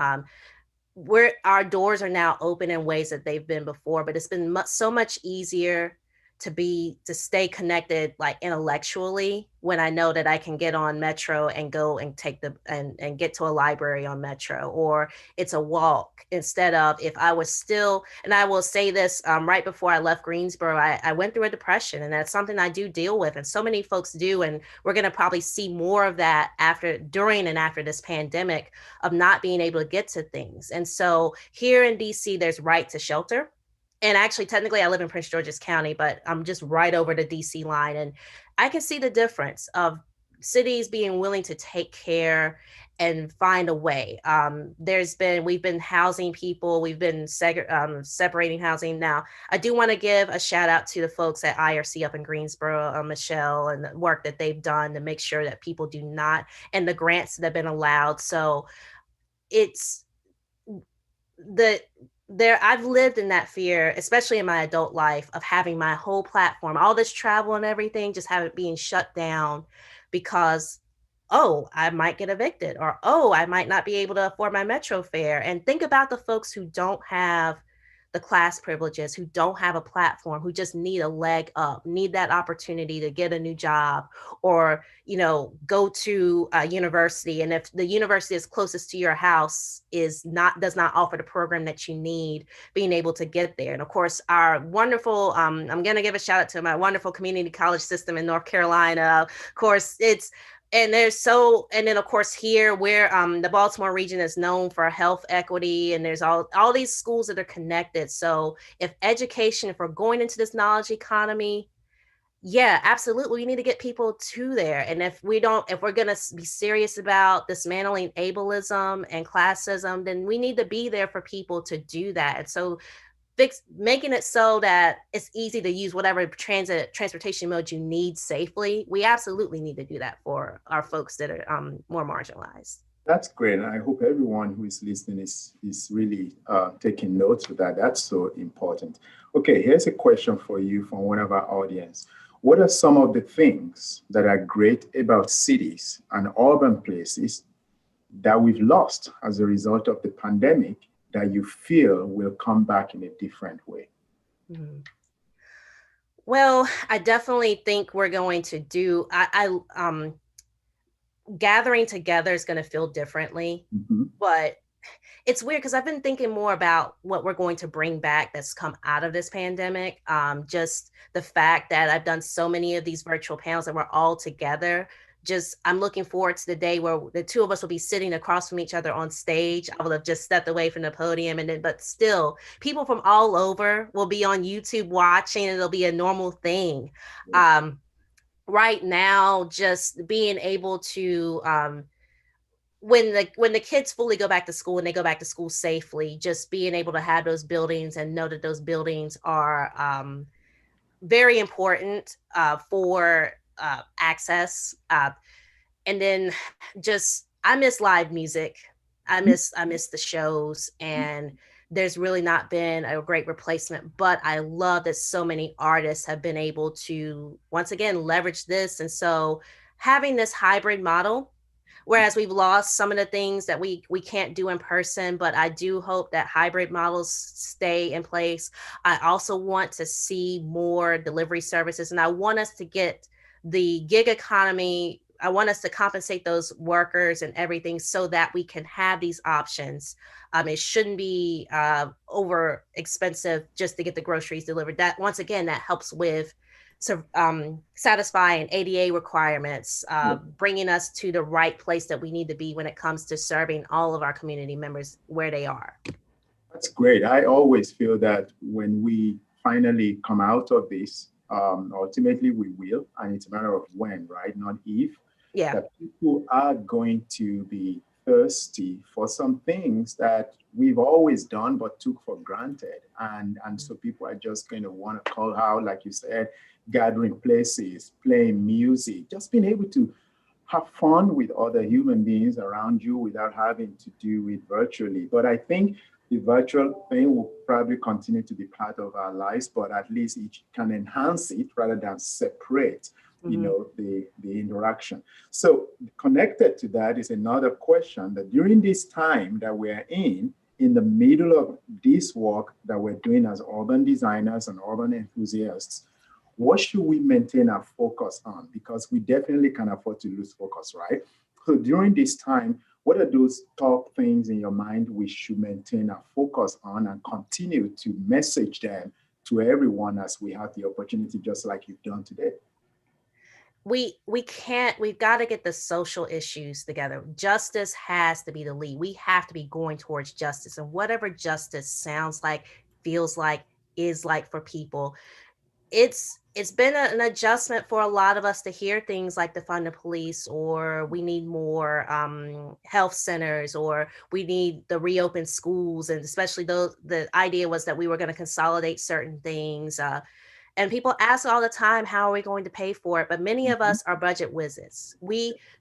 Where our doors are now open in ways that they've been before, but it's been so much easier to stay connected like intellectually when I know that I can get on Metro and go and take and get to a library on Metro, or it's a walk instead of if I was still, and I will say this, right before I left Greensboro, I went through a depression, and that's something I do deal with, and so many folks do, and we're going to probably see more of that during and after this pandemic of not being able to get to things. And so here in DC, there's right to shelter. And actually, technically, I live in Prince George's County, but I'm just right over the DC line. And I can see the difference of cities being willing to take care and find a way. We've been housing people, we've been separating housing. Now, I do want to give a shout out to the folks at IRC up in Greensboro, Michelle, and the work that they've done to make sure that people do not, and the grants that have been allowed. So it's I've lived in that fear, especially in my adult life, of having my whole platform, all this travel and everything, just have it being shut down because, oh, I might get evicted, or, oh, I might not be able to afford my Metro fare. And think about the folks who don't have the class privileges, who don't have a platform, who just need a leg up, need that opportunity to get a new job, or, go to a university. And if the university is closest to your house does not offer the program that you need, being able to get there. And of course, our wonderful, I'm going to give a shout out to my wonderful community college system in North Carolina. Of course, and then of course here where the Baltimore region is known for health equity, and there's all these schools that are connected. So if we're going into this knowledge economy, yeah, absolutely, we need to get people to there. And if we're going to be serious about dismantling ableism and classism, then we need to be there for people to do that. And so making it so that it's easy to use whatever transportation mode you need safely. We absolutely need to do that for our folks that are more marginalized. That's great. And I hope everyone who is listening is really taking notes of that. That's so important. Okay, here's a question for you from one of our audience. What are some of the things that are great about cities and urban places that we've lost as a result of the pandemic that you feel will come back in a different way? Mm-hmm. Well, I definitely think we're going to do, gathering together is going to feel differently, but it's weird because I've been thinking more about what we're going to bring back that's come out of this pandemic. Just the fact that I've done so many of these virtual panels and we're all together. I'm looking forward to the day where the two of us will be sitting across from each other on stage. I will have just stepped away from the podium, but still people from all over will be on YouTube watching, and it'll be a normal thing. Right now, just being able to, when the kids fully go back to school and they go back to school safely, just being able to have those buildings and know that those buildings are very important for access. And then I miss live music. I miss the shows, and there's really not been a great replacement, but I love that so many artists have been able to once again leverage this. And so having this hybrid model, whereas we've lost some of the things that we can't do in person, but I do hope that hybrid models stay in place. I also want to see more delivery services, and I want us to get the gig economy. I want us to compensate those workers and everything so that we can have these options. It shouldn't be over expensive just to get the groceries delivered. That once again, that helps with satisfying ADA requirements, bringing us to the right place that we need to be when it comes to serving all of our community members where they are. That's great. I always feel that when we finally come out of this, ultimately we will, and it's a matter of when, right? Not if. Yeah. That people are going to be thirsty for some things that we've always done but took for granted. And so people are just going to want to call out, like you said, gathering places, playing music, just being able to have fun with other human beings around you without having to do it virtually. But I think the virtual thing will probably continue to be part of our lives, but at least it can enhance it rather than separate, you know, the interaction. So connected to that is another question that during this time that we're in the middle of this work that we're doing as urban designers and urban enthusiasts, what should we maintain our focus on? Because we definitely can afford to lose focus, right? So during this time, what are those top things in your mind we should maintain our focus on and continue to message them to everyone as we have the opportunity, just like you've done today? We've got to get the social issues together. Justice has to be the lead. We have to be going towards justice, and whatever justice sounds like, feels like, is like for people. It's been an adjustment for a lot of us to hear things like defund the police, or we need more health centers, or we need the reopen schools. And especially the idea was that we were going to consolidate certain things. And people ask all the time, how are we going to pay for it? But many of us are budget whizzes.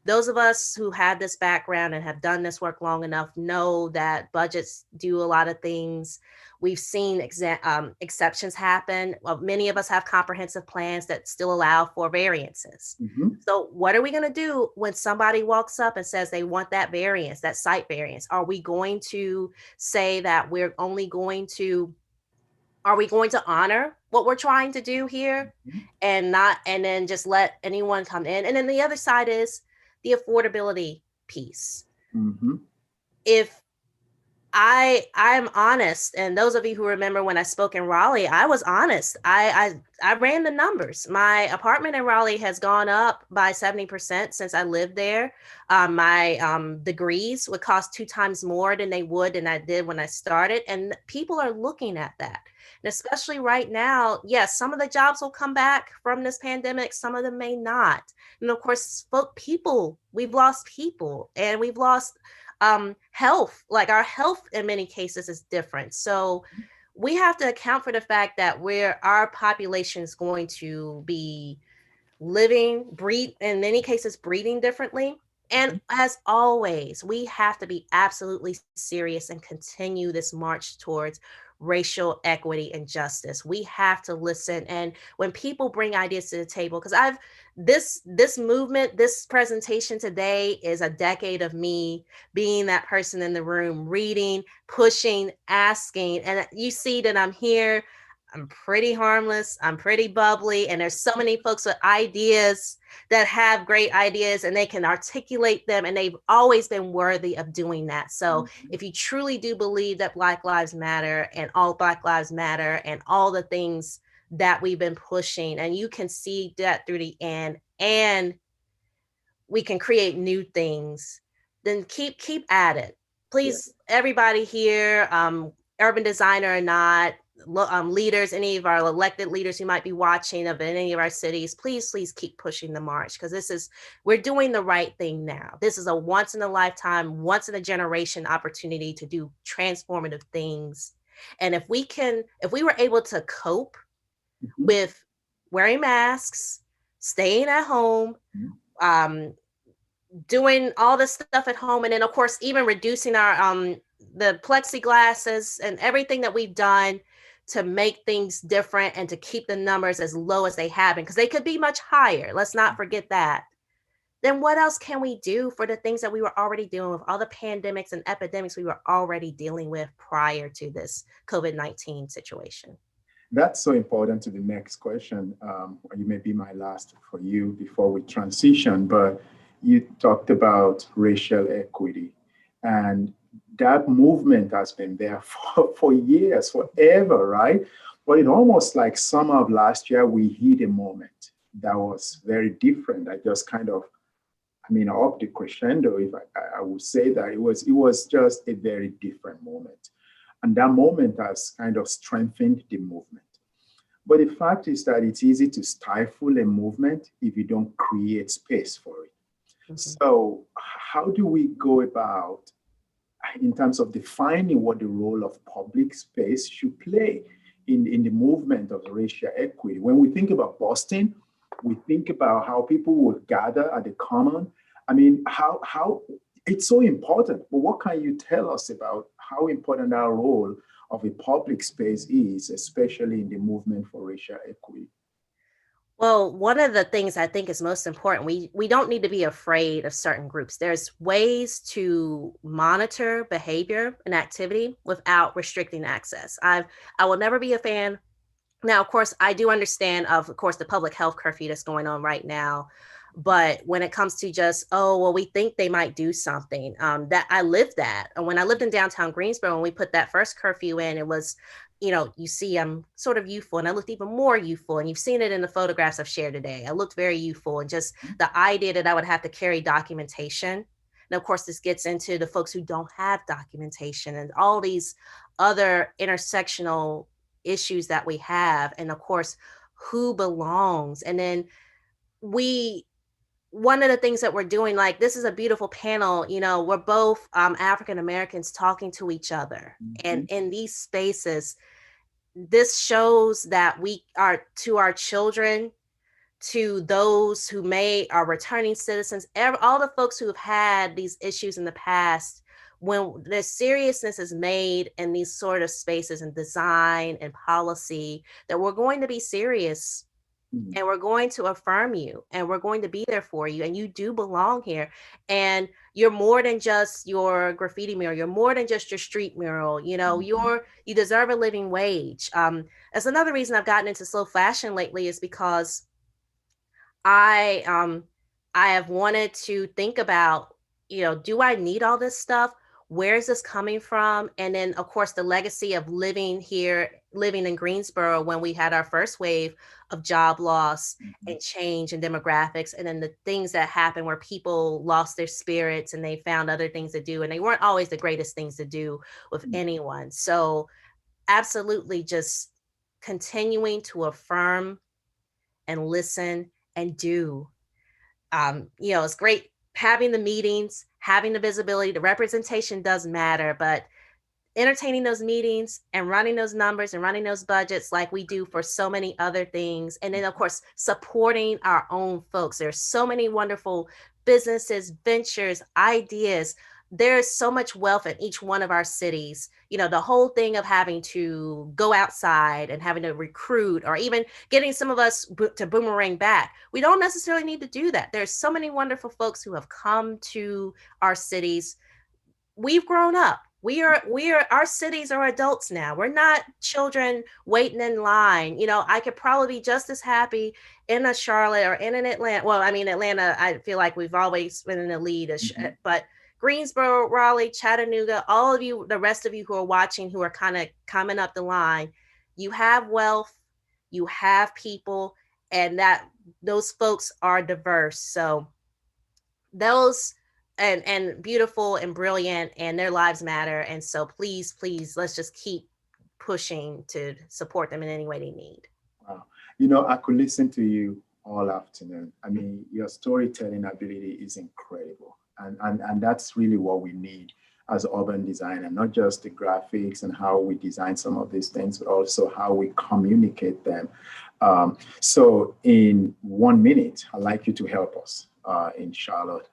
Those of us who have this background and have done this work long enough know that budgets do a lot of things. We've seen exceptions happen. Well, many of us have comprehensive plans that still allow for variances. So what are we going to do when somebody walks up and says they want that variance, that site variance? Are we going to say that are we going to honor what we're trying to do here and then just let anyone come in? And then the other side is the affordability piece. If I'm honest, and those of you who remember when I spoke in Raleigh, I was honest. I ran the numbers. My apartment in Raleigh has gone up by 70% since I lived there. My degrees would cost 2 times more than I did when I started. And people are looking at that. And especially right now, yes, some of the jobs will come back from this pandemic. Some of them may not. And of course, we've lost people, and we've lost health. Like, our health in many cases is different. So we have to account for the fact that our population is going to be in many cases, breathing differently. And as always, we have to be absolutely serious and continue this march towards racial equity and justice. We have to listen. And when people bring ideas to the table, because this movement, this presentation today is a decade of me being that person in the room, reading, pushing, asking. And you see that I'm here. I'm pretty harmless. I'm pretty bubbly. And there's so many folks with ideas that have great ideas, and they can articulate them. And they've always been worthy of doing that. So if you truly do believe that Black Lives Matter and all Black Lives Matter and all the things that we've been pushing, and you can see that through the end, and we can create new things, then keep at it. Please, everybody here, urban designer or not, leaders, any of our elected leaders who might be watching of any of our cities, please keep pushing the march, because we're doing the right thing now. This is a once in a lifetime, once in a generation opportunity to do transformative things. And if we were able to cope with wearing masks, staying at home, doing all this stuff at home. And then of course, even reducing our, the plexiglasses and everything that we've done to make things different and to keep the numbers as low as they have been, because they could be much higher. Let's not forget that. Then what else can we do for the things that we were already dealing with, all the pandemics and epidemics we were already dealing with prior to this COVID-19 situation? That's so important to the next question. You may be my last for you before we transition, but you talked about racial equity, and that movement has been there for years, forever, right? But it almost like summer of last year, we hit a moment that was very different. I just kind of, up the crescendo, if I would say that it was just a very different moment. And that moment has kind of strengthened the movement. But the fact is that it's easy to stifle a movement if you don't create space for it. Mm-hmm. So how do we go about, in terms of defining what the role of public space should play in the movement of racial equity? When we think about Boston, we think about how people would gather at the common. How it's so important, but what can you tell us about how important our role of a public space is, especially in the movement for racial equity? Well, one of the things I think is most important, we don't need to be afraid of certain groups. There's ways to monitor behavior and activity without restricting access. I will never be a fan. Now, of course, I do understand of course, the public health curfew that's going on right now. But when it comes to just, we think they might do something, that I lived that. And when I lived in downtown Greensboro, when we put that first curfew in, it was, you see, I'm sort of youthful, and I looked even more youthful. And you've seen it in the photographs I've shared today. I looked very youthful, and just the idea that I would have to carry documentation. And of course, this gets into the folks who don't have documentation and all these other intersectional issues that we have. And of course, who belongs. And then one of the things that we're doing, like, this is a beautiful panel, we're both African Americans talking to each other. Mm-hmm. And in these spaces, this shows that we are, to our children, to those who are returning citizens, all the folks who have had these issues in the past, when the seriousness is made in these sort of spaces and design and policy, that we're going to be serious. Mm-hmm. And we're going to affirm you, and we're going to be there for you, and you do belong here. And you're more than just your graffiti mural. You're more than just your street mural. Mm-hmm. You deserve a living wage. That's another reason I've gotten into slow fashion lately, is because I have wanted to think about, do I need all this stuff? Where is this coming from? And then, of course, the legacy of living in Greensboro when we had our first wave of job loss, mm-hmm. and change and demographics, and then the things that happened where people lost their spirits and they found other things to do, and they weren't always the greatest things to do with, mm-hmm. anyone. So absolutely, just continuing to affirm and listen and do. It's great having the meetings, having the visibility, the representation does matter, but entertaining those meetings and running those numbers and running those budgets like we do for so many other things. And then, of course, supporting our own folks. There's so many wonderful businesses, ventures, ideas. There's so much wealth in each one of our cities. The whole thing of having to go outside and having to recruit, or even getting some of us to boomerang back. We don't necessarily need to do that. There's so many wonderful folks who have come to our cities. We've grown up. Our cities are adults now. We're not children waiting in line. I could probably be just as happy in a Charlotte or in an Atlanta. Well, Atlanta, I feel like we've always been in the lead, mm-hmm. but Greensboro, Raleigh, Chattanooga, all of you, the rest of you who are watching, who are kind of coming up the line, you have wealth, you have people, and those folks are diverse. So those and beautiful and brilliant, and their lives matter. And so please, let's just keep pushing to support them in any way they need. Wow. I could listen to you all afternoon. Your storytelling ability is incredible. And that's really what we need as urban designer, not just the graphics and how we design some of these things, but also how we communicate them. So in 1 minute, I'd like you to help us in Charlotte,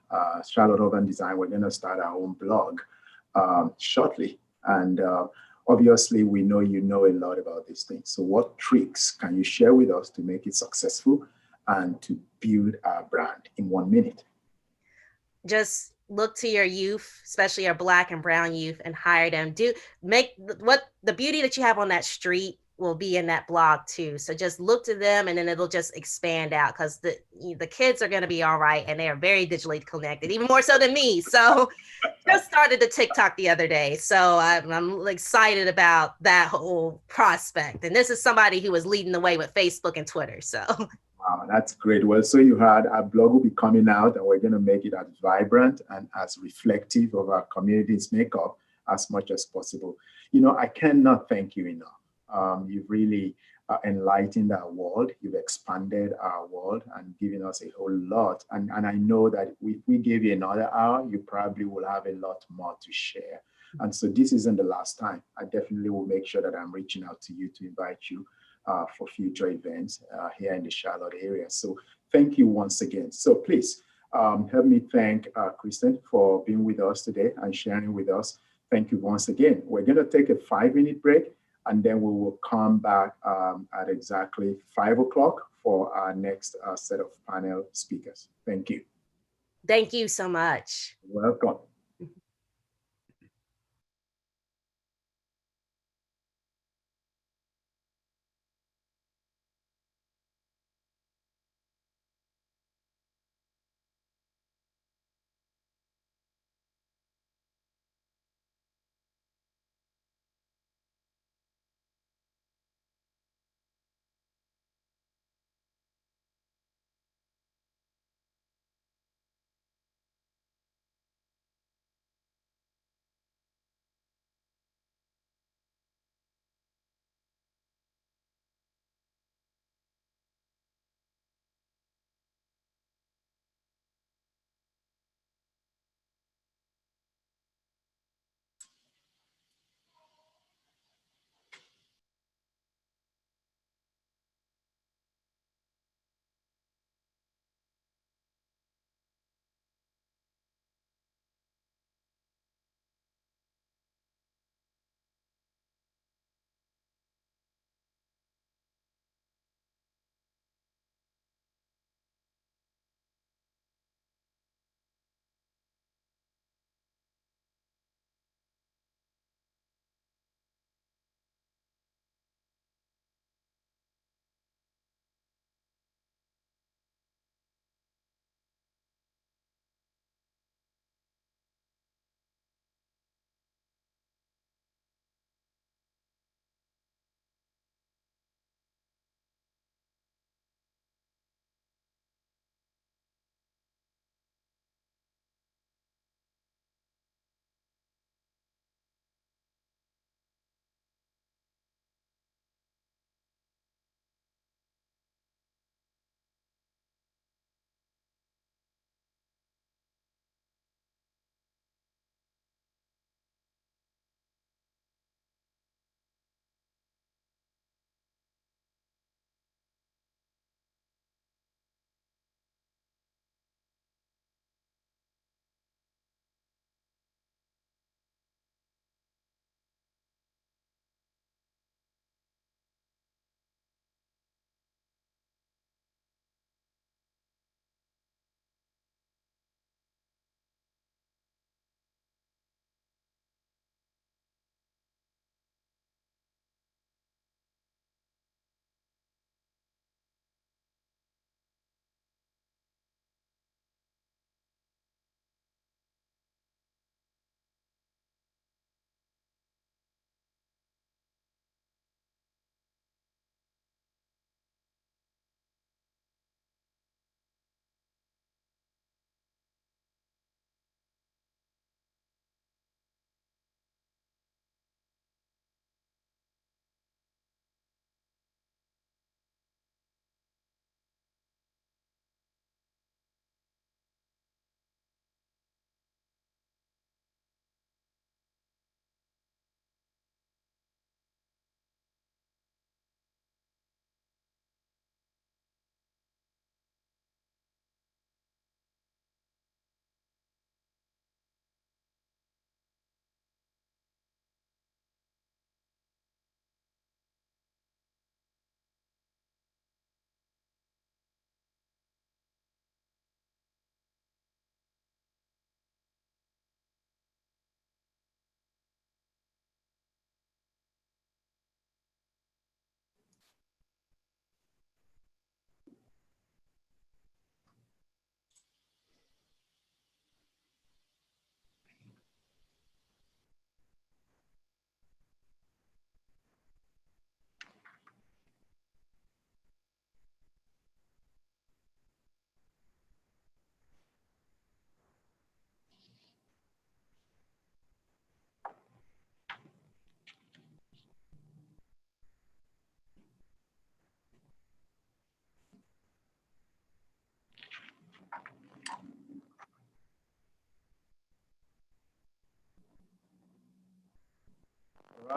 Charlotte Urban Design. We're going to start our own blog shortly. And obviously, we know you know a lot about these things. So what tricks can you share with us to make it successful and to build our brand in 1 minute? Just look to your youth, especially your Black and brown youth, and hire them. Do make what the beauty that you have on that street will be in that blog too. So just look to them, and then it'll just expand out, because the kids are going to be all right, and they are very digitally connected, even more so than me. So just started the TikTok the other day, so I'm excited about that whole prospect. And this is somebody who was leading the way with Facebook and Twitter. So. Wow, that's great. Well, so you heard our blog will be coming out, and we're going to make it as vibrant and as reflective of our community's makeup as much as possible. You know, I cannot thank you enough. You've really enlightened our world. You've expanded our world and given us a whole lot. And I know that if we gave you another hour, you probably will have a lot more to share. And so this isn't the last time. I definitely will make sure that I'm reaching out to you to invite you for future events here in the Charlotte area. So thank you once again. So please help me thank Kristen for being with us today and sharing with us. Thank you once again. We're going to take a 5-minute break, and then we will come back at exactly 5 o'clock for our next set of panel speakers. Thank you. Thank you so much. Welcome.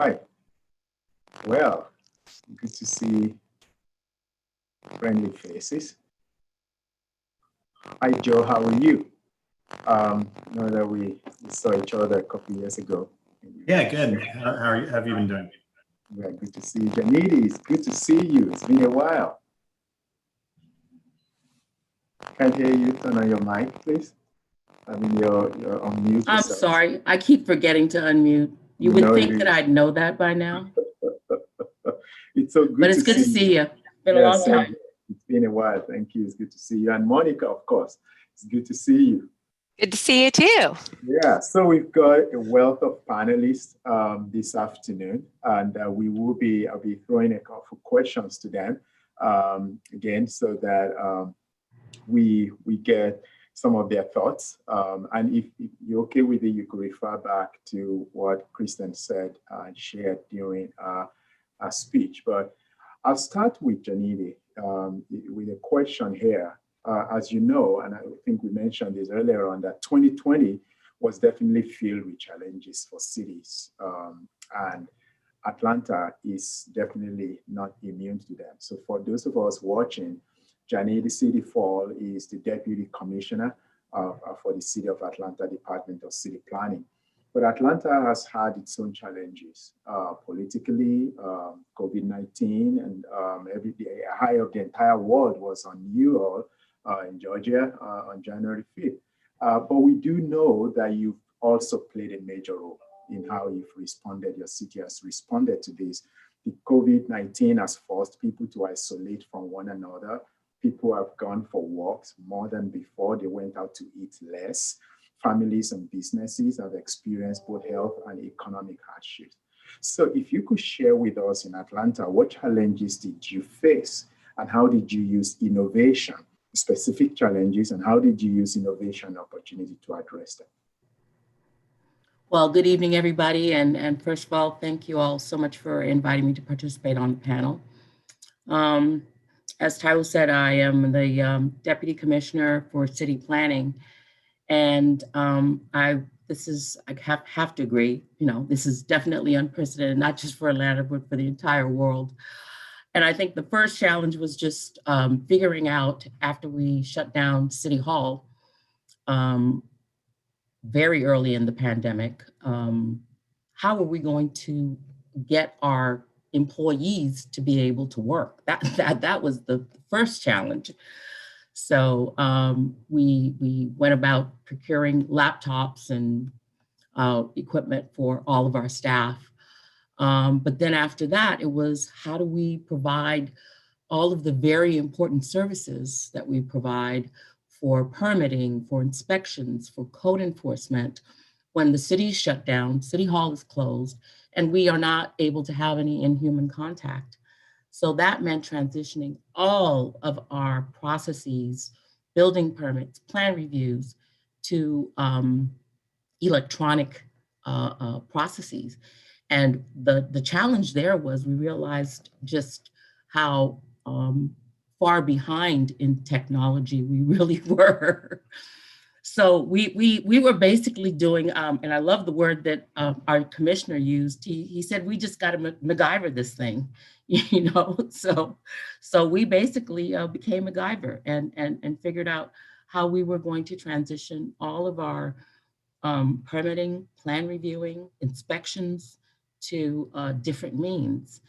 right. Well, good to see friendly faces. Hi, Joe. How are you? Know that we saw each other a couple of years ago. Yeah, good. How have you been doing? Yeah, good to see you. Janidi, it's good to see you. It's been a while. Can't hear you. Turn on your mic, please. I mean, you're on mute. I'm sorry. I keep forgetting to unmute. You would think that I'd know that by now. It's so good but it's good to see you. Been a long time. It's been a while. Thank you. It's good to see you. And Monica, of course, it's good to see you. Good to see you too. Yeah, so we've got a wealth of panelists this afternoon, and I'll be throwing a couple of questions to them again, so that we get some of their thoughts. And if you're okay with it, you could refer back to what Kristen said and shared during our speech. But I'll start with Janidi with a question here. As you know, and I think we mentioned this earlier on, that 2020 was definitely filled with challenges for cities. And Atlanta is definitely not immune to them. So for those of us watching, Janidi City Fall is the Deputy Commissioner for the City of Atlanta Department of City Planning. But Atlanta has had its own challenges politically, COVID-19, and the eye of the entire world was on you all in Georgia on January 5th. But we do know that you've also played a major role in how you've responded, your city has responded to this. The COVID-19 has forced people to isolate from one another. People have gone for walks more than before. They went out to eat less. Families and businesses have experienced both health and economic hardships. So if you could share with us in Atlanta, what challenges did you face and how did you use innovation, specific challenges, and how did you use innovation opportunity to address them? Well, good evening, everybody. And first of all, thank you all so much for inviting me to participate on the panel. As Tyrell said, I am the Deputy Commissioner for City Planning. And I have to agree, this is definitely unprecedented, not just for Atlanta, but for the entire world. And I think the first challenge was just figuring out, after we shut down City Hall very early in the pandemic, how are we going to get our employees to be able to work? That was the first challenge. So we went about procuring laptops and equipment for all of our staff. But then after that, it was, how do we provide all of the very important services that we provide for permitting, for inspections, for code enforcement, when the city's shut down, City Hall is closed, and we are not able to have any in-human contact. So that meant transitioning all of our processes, building permits, plan reviews, to electronic processes. And the challenge there was, we realized just how far behind in technology we really were. So we were basically doing, and I love the word that our commissioner used. He said, we just got to MacGyver this thing, So we basically became MacGyver and figured out how we were going to transition all of our permitting, plan reviewing, inspections to different means.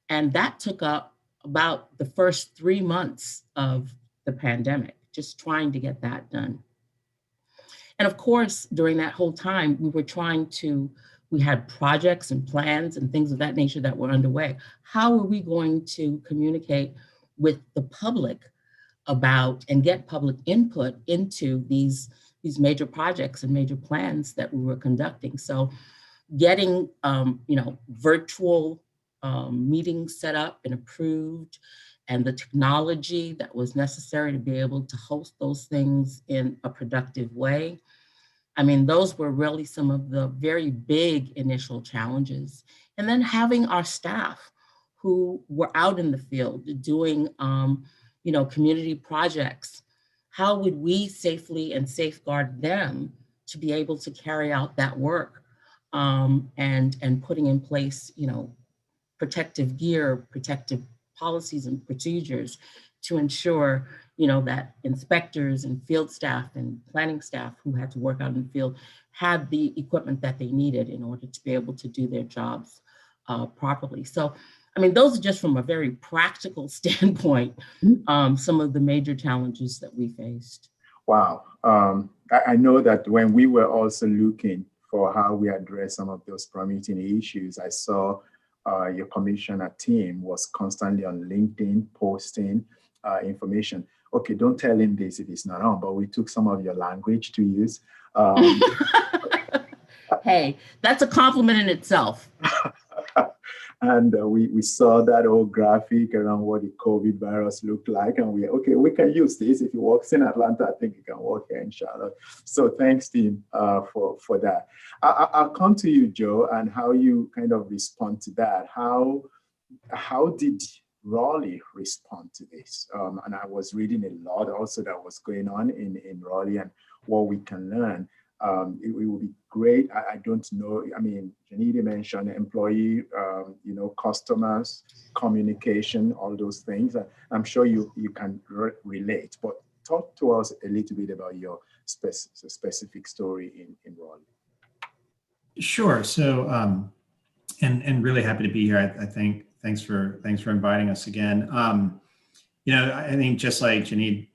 And that took up about the first 3 months of the pandemic, just trying to get that done. And of course, during that whole time, we had projects and plans and things of that nature that were underway. How are we going to communicate with the public about and get public input into these major projects and major plans that we were conducting? So getting virtual meetings set up and approved, and the technology that was necessary to be able to host those things in a productive way. I mean, those were really some of the very big initial challenges. And then having our staff who were out in the field doing, community projects, how would we safely and safeguard them to be able to carry out that work and putting in place, protective gear, protective policies and procedures to ensure, that inspectors and field staff and planning staff who had to work out in the field had the equipment that they needed in order to be able to do their jobs properly. So, those are just from a very practical standpoint, some of the major challenges that we faced. Wow. I know that when we were also looking for how we address some of those permitting issues, I saw your commissioner team was constantly on LinkedIn posting information. Okay, don't tell him this if it's not on, but we took some of your language to use. Hey, that's a compliment in itself. And we saw that old graphic around what the COVID virus looked like. And we can use this. If it works in Atlanta, I think it can work here in Charlotte. So thanks, team, for that. I'll come to you, Joe, and how you kind of respond to that. How did Raleigh respond to this? And I was reading a lot also that was going on in Raleigh and what we can learn. It would be great. I don't know. Janita mentioned employee, customers, communication, all those things. I'm sure you can relate, but talk to us a little bit about your specific story in Raleigh. Sure. So, and really happy to be here. I think thanks for inviting us again. I think just like Janine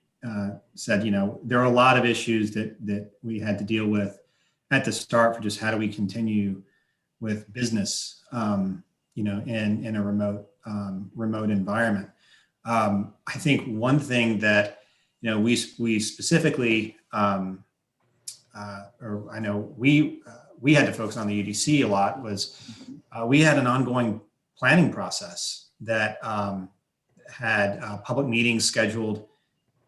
said, there are a lot of issues that we had to deal with at the start for just how do we continue with business, in a remote environment. I think one thing that, we specifically, or I know we had to focus on the UDC a lot was we had an ongoing planning process that had public meetings scheduled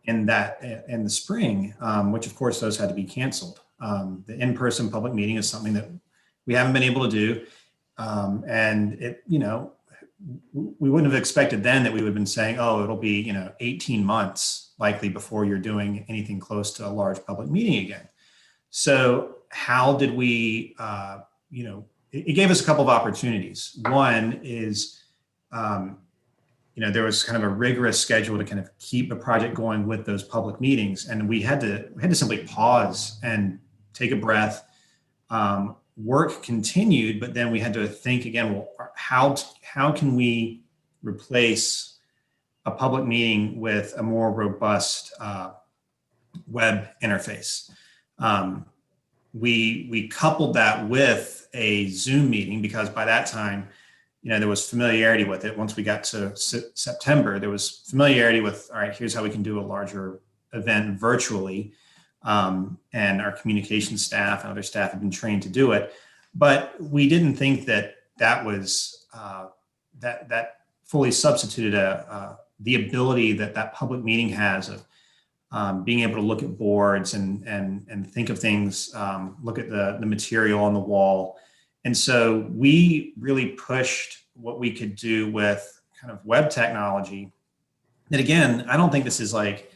in the spring, which of course those had to be canceled. The in-person public meeting is something that we haven't been able to do. And it, we wouldn't have expected then that we would have been saying, oh, it'll be, 18 months likely before you're doing anything close to a large public meeting again. So how did we, it gave us a couple of opportunities. One is, there was kind of a rigorous schedule to kind of keep a project going with those public meetings. And we had to simply pause and take a breath. Work continued, but then we had to think again, well, how can we replace a public meeting with a more robust web interface? We coupled that with a Zoom meeting because by that time, there was familiarity with it. Once we got to September, there was familiarity with, all right, here's how we can do a larger event virtually. And our communication staff and other staff have been trained to do it. But we didn't think that was, that fully substituted the ability that public meeting has of being able to look at boards and think of things, look at the material on the wall. And so we really pushed what we could do with kind of web technology. That again, I don't think this is like,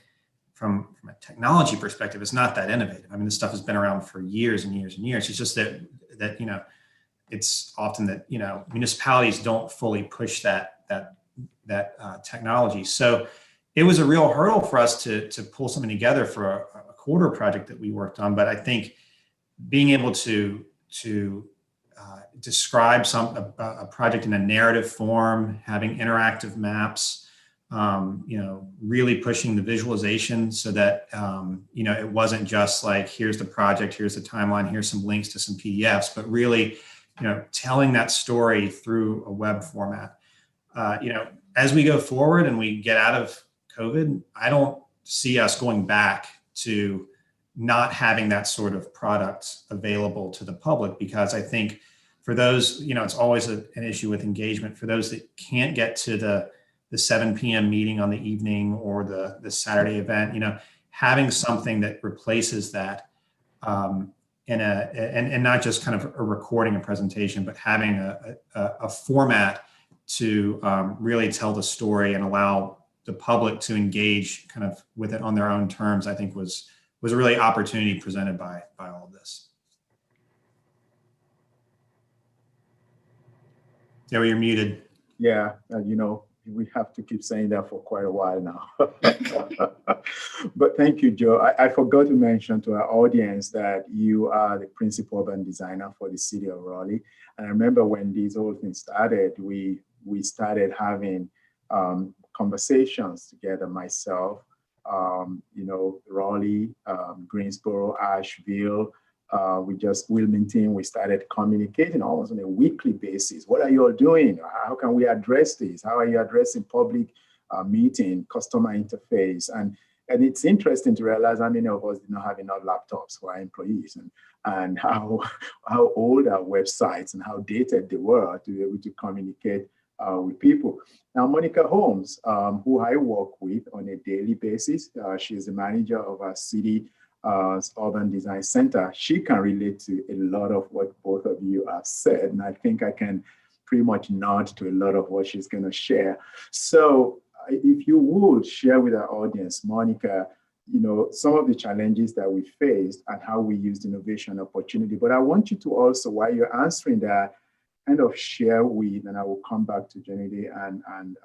from a technology perspective, it's not that innovative. This stuff has been around for years and years and years. It's just that it's often that, municipalities don't fully push that technology. So it was a real hurdle for us to pull something together for a quarter project that we worked on. But I think being able to describe a project in a narrative form, having interactive maps, really pushing the visualization so that, it wasn't just like, here's the project, here's the timeline, here's some links to some PDFs, but really, telling that story through a web format. As we go forward and we get out of COVID, I don't see us going back to not having that sort of product available to the public, because I think for those, it's always an issue with engagement. For those that can't get to the 7 p.m. meeting on the evening or the Saturday event, having something that replaces that and not just kind of a recording a presentation, but having a format to really tell the story and allow the public to engage kind of with it on their own terms, I think was a really opportunity presented by all of this. Yeah, well, you're muted. Yeah, we have to keep saying that for quite a while now. But thank you, Joe. I forgot to mention to our audience that you are the principal urban designer for the city of Raleigh. And I remember when this whole thing started, we started having conversations together, myself, Raleigh, Greensboro, Asheville, Wilmington. We started communicating almost on a weekly basis. What are you all doing? How can we address this? How are you addressing public meeting, customer interface? And it's interesting to realize how many of us did not have enough laptops for our employees, and how old our websites and how dated they were to be able to communicate with people. Now, Monica Holmes, who I work with on a daily basis, she is the manager of our city Urban Design Center. She can relate to a lot of what both of you have said, and I think I can pretty much nod to a lot of what she's going to share. So if you would share with our audience, Monica, some of the challenges that we faced and how we used innovation opportunity. But I want you to also, while you're answering that, kind of share with, and I will come back to Janide and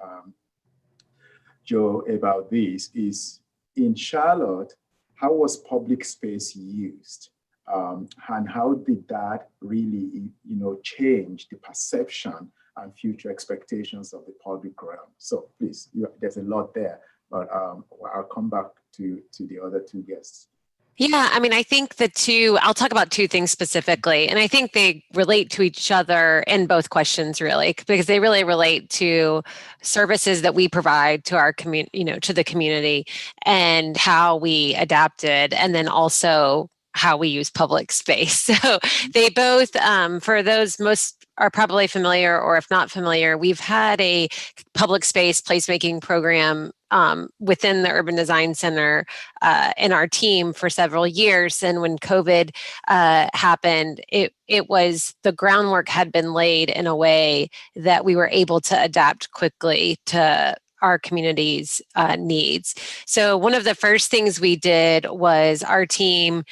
Joe about this, is in Charlotte, how was public space used? And how did that really, change the perception and future expectations of the public realm? So please, there's a lot there, but I'll come back to the other two guests. Yeah, I mean, I think I'll talk about two things specifically, and I think they relate to each other in both questions, really, because they really relate to services that we provide to our community, to the community, and how we adapted, and then also how we use public space. So they both, for those most are probably familiar, or if not familiar, we've had a public space placemaking program within the Urban Design Center in our team for several years. And when COVID happened, it was the groundwork had been laid in a way that we were able to adapt quickly to our community's needs. So one of the first things we did was our team,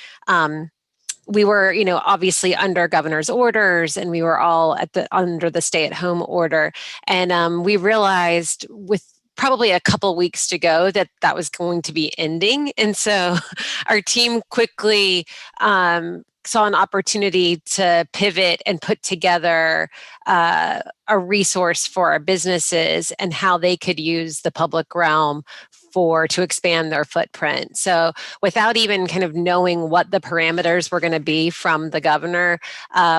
we were, obviously under governor's orders, and we were all under the stay-at-home order. And we realized with probably a couple weeks to go that was going to be ending. And so our team quickly saw an opportunity to pivot and put together a resource for our businesses and how they could use the public realm to expand their footprint. So without even kind of knowing what the parameters were going to be from the governor,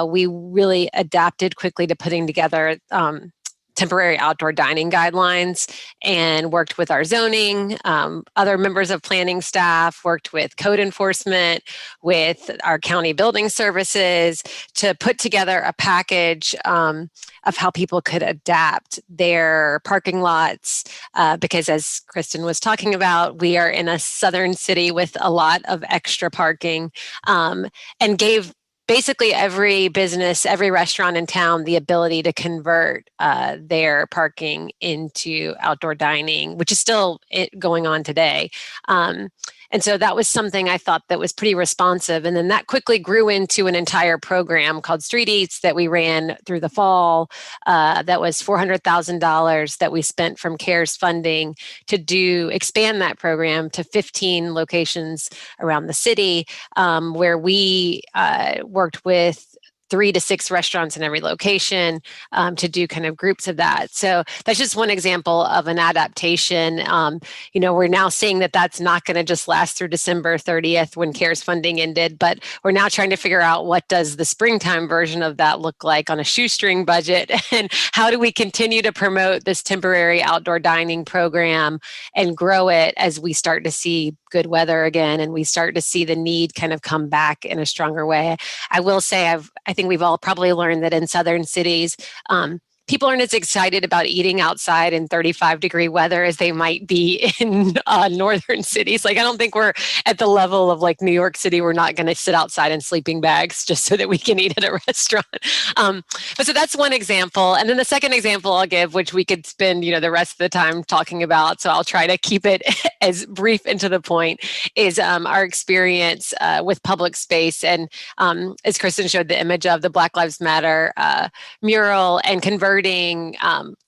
we really adapted quickly to putting together temporary outdoor dining guidelines and worked with our zoning, other members of planning staff, worked with code enforcement, with our county building services to put together a package of how people could adapt their parking lots. Because as Kristen was talking about, we are in a southern city with a lot of extra parking, and gave basically every business, every restaurant in town, the ability to convert their parking into outdoor dining, which is still going on today. And so that was something I thought that was pretty responsive. And then that quickly grew into an entire program called Street Eats that we ran through the fall. That was $400,000 that we spent from CARES funding to expand that program to 15 locations around the city, where we worked with 3 to 6 restaurants in every location to do kind of groups of that. So that's just one example of an adaptation. We're now seeing that that's not going to just last through December 30th when CARES funding ended, but we're now trying to figure out what does the springtime version of that look like on a shoestring budget, and how do we continue to promote this temporary outdoor dining program and grow it as we start to see good weather again and we start to see the need kind of come back in a stronger way. I will say I think we've all probably learned that in southern cities, people aren't as excited about eating outside in 35-degree weather as they might be in northern cities. Like, I don't think we're at the level of like New York City. We're not going to sit outside in sleeping bags just so that we can eat at a restaurant. But so that's one example. And then the second example I'll give, which we could spend, the rest of the time talking about, so I'll try to keep it as brief and to the point, is our experience with public space. And as Kristen showed the image of the Black Lives Matter mural and conversion starting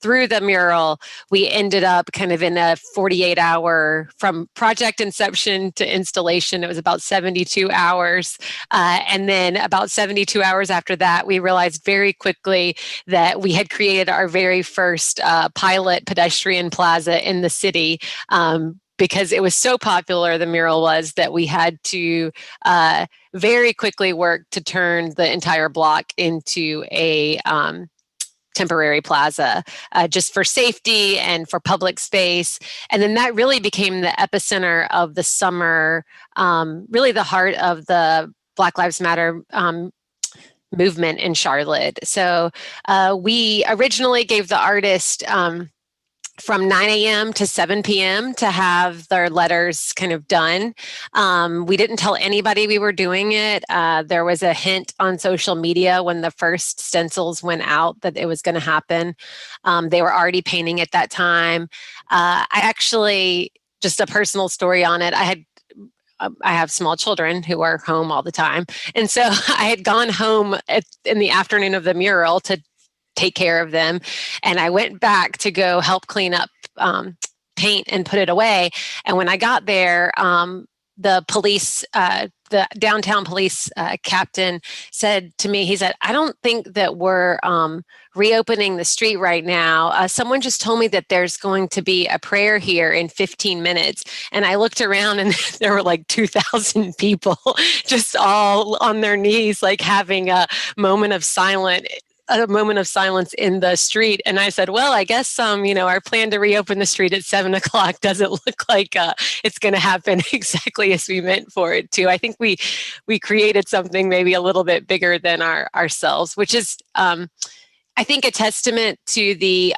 through the mural, we ended up kind of in a 48-hour from project inception to installation. It was about 72 hours. And then about 72 hours after that, we realized very quickly that we had created our very first pilot pedestrian plaza in the city. Because it was so popular, the mural was, that we had to very quickly work to turn the entire block into a temporary plaza, just for safety and for public space. And then that really became the epicenter of the summer, really the heart of the Black Lives Matter movement in Charlotte. So we originally gave the artist from 9 a.m. to 7 p.m. to have their letters kind of done. We didn't tell anybody we were doing it. There was a hint on social media when the first stencils went out that it was going to happen. They were already painting at that time. I actually, just a personal story on it, I have small children who are home all the time. And so I had gone home in the afternoon of the mural to take care of them. And I went back to go help clean up paint and put it away. And when I got there, the police, the downtown police captain said to me, he said, "I don't think that we're reopening the street right now. Someone just told me that there's going to be a prayer here in 15 minutes. And I looked around and there were like 2,000 people just all on their knees, like having a moment of silence in the street. And I said, well, I guess, our plan to reopen the street at 7 o'clock doesn't look like it's going to happen exactly as we meant for it to. I think we created something maybe a little bit bigger than ourselves, which is, I think, a testament to the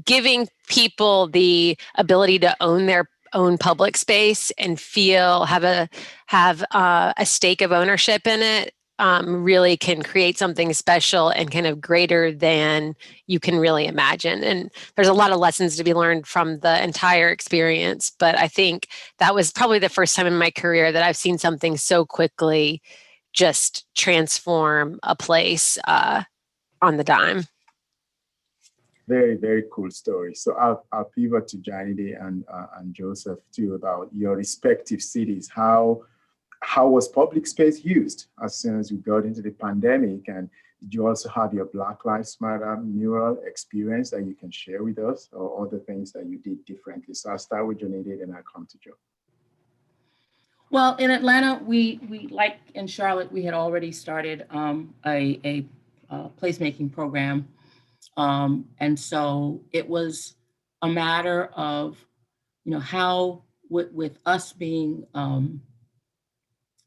giving people the ability to own their own public space and have a stake of ownership in it. Really can create something special and kind of greater than you can really imagine. And there's a lot of lessons to be learned from the entire experience. But I think that was probably the first time in my career that I've seen something so quickly just transform a place on the dime. Very, very cool story. So I'll pivot to Janide and Joseph too about your respective cities. How was public space used as soon as you got into the pandemic? And did you also have your Black Lives Matter mural experience that you can share with us, or other things that you did differently? So I'll start with Janide and I'll come to Joe. Well, in Atlanta, we like in Charlotte, we had already started a placemaking program. And so it was a matter of, how with us being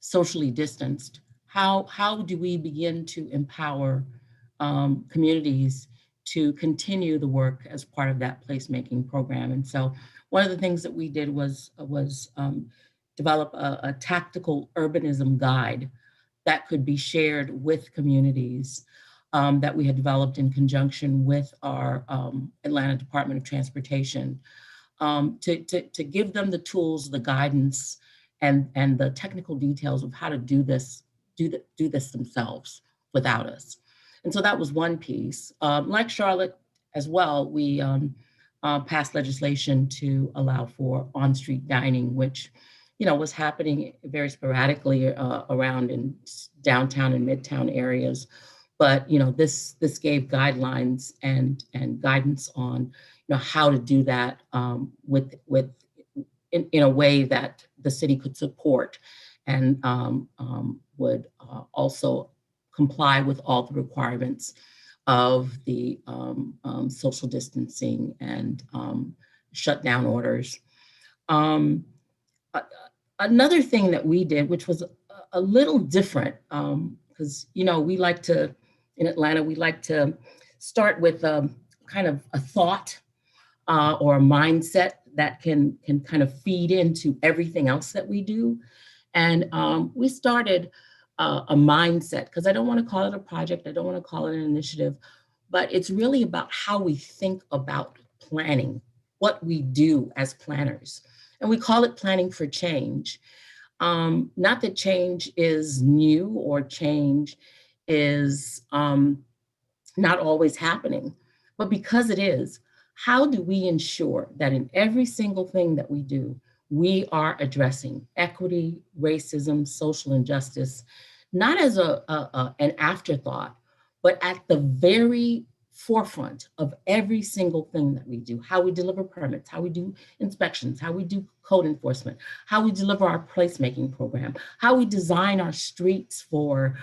socially distanced, how do we begin to empower communities to continue the work as part of that placemaking program? And so one of the things that we did was develop a tactical urbanism guide that could be shared with communities that we had developed in conjunction with our Atlanta Department of Transportation to give them the tools, the guidance, and the technical details of how to do this themselves without us. And so that was one piece. Like Charlotte as well, we passed legislation to allow for on-street dining, which was happening very sporadically around in downtown and midtown areas. But this gave guidelines and guidance on how to do that in a way that the city could support and would also comply with all the requirements of the social distancing and shutdown orders. Another thing that we did, which was a little different, because we like to, in Atlanta, we like to start with kind of a thought or a mindset that can kind of feed into everything else that we do. And we started a mindset, because I don't want to call it a project, I don't want to call it an initiative, but it's really about how we think about planning, what we do as planners. And we call it planning for change. Not that change is new or change is not always happening. But because it is, how do we ensure that in every single thing that we do, we are addressing equity, racism, social injustice, not as an afterthought, but at the very forefront of every single thing that we do, how we deliver permits, how we do inspections, how we do code enforcement, how we deliver our placemaking program, how we design our streets for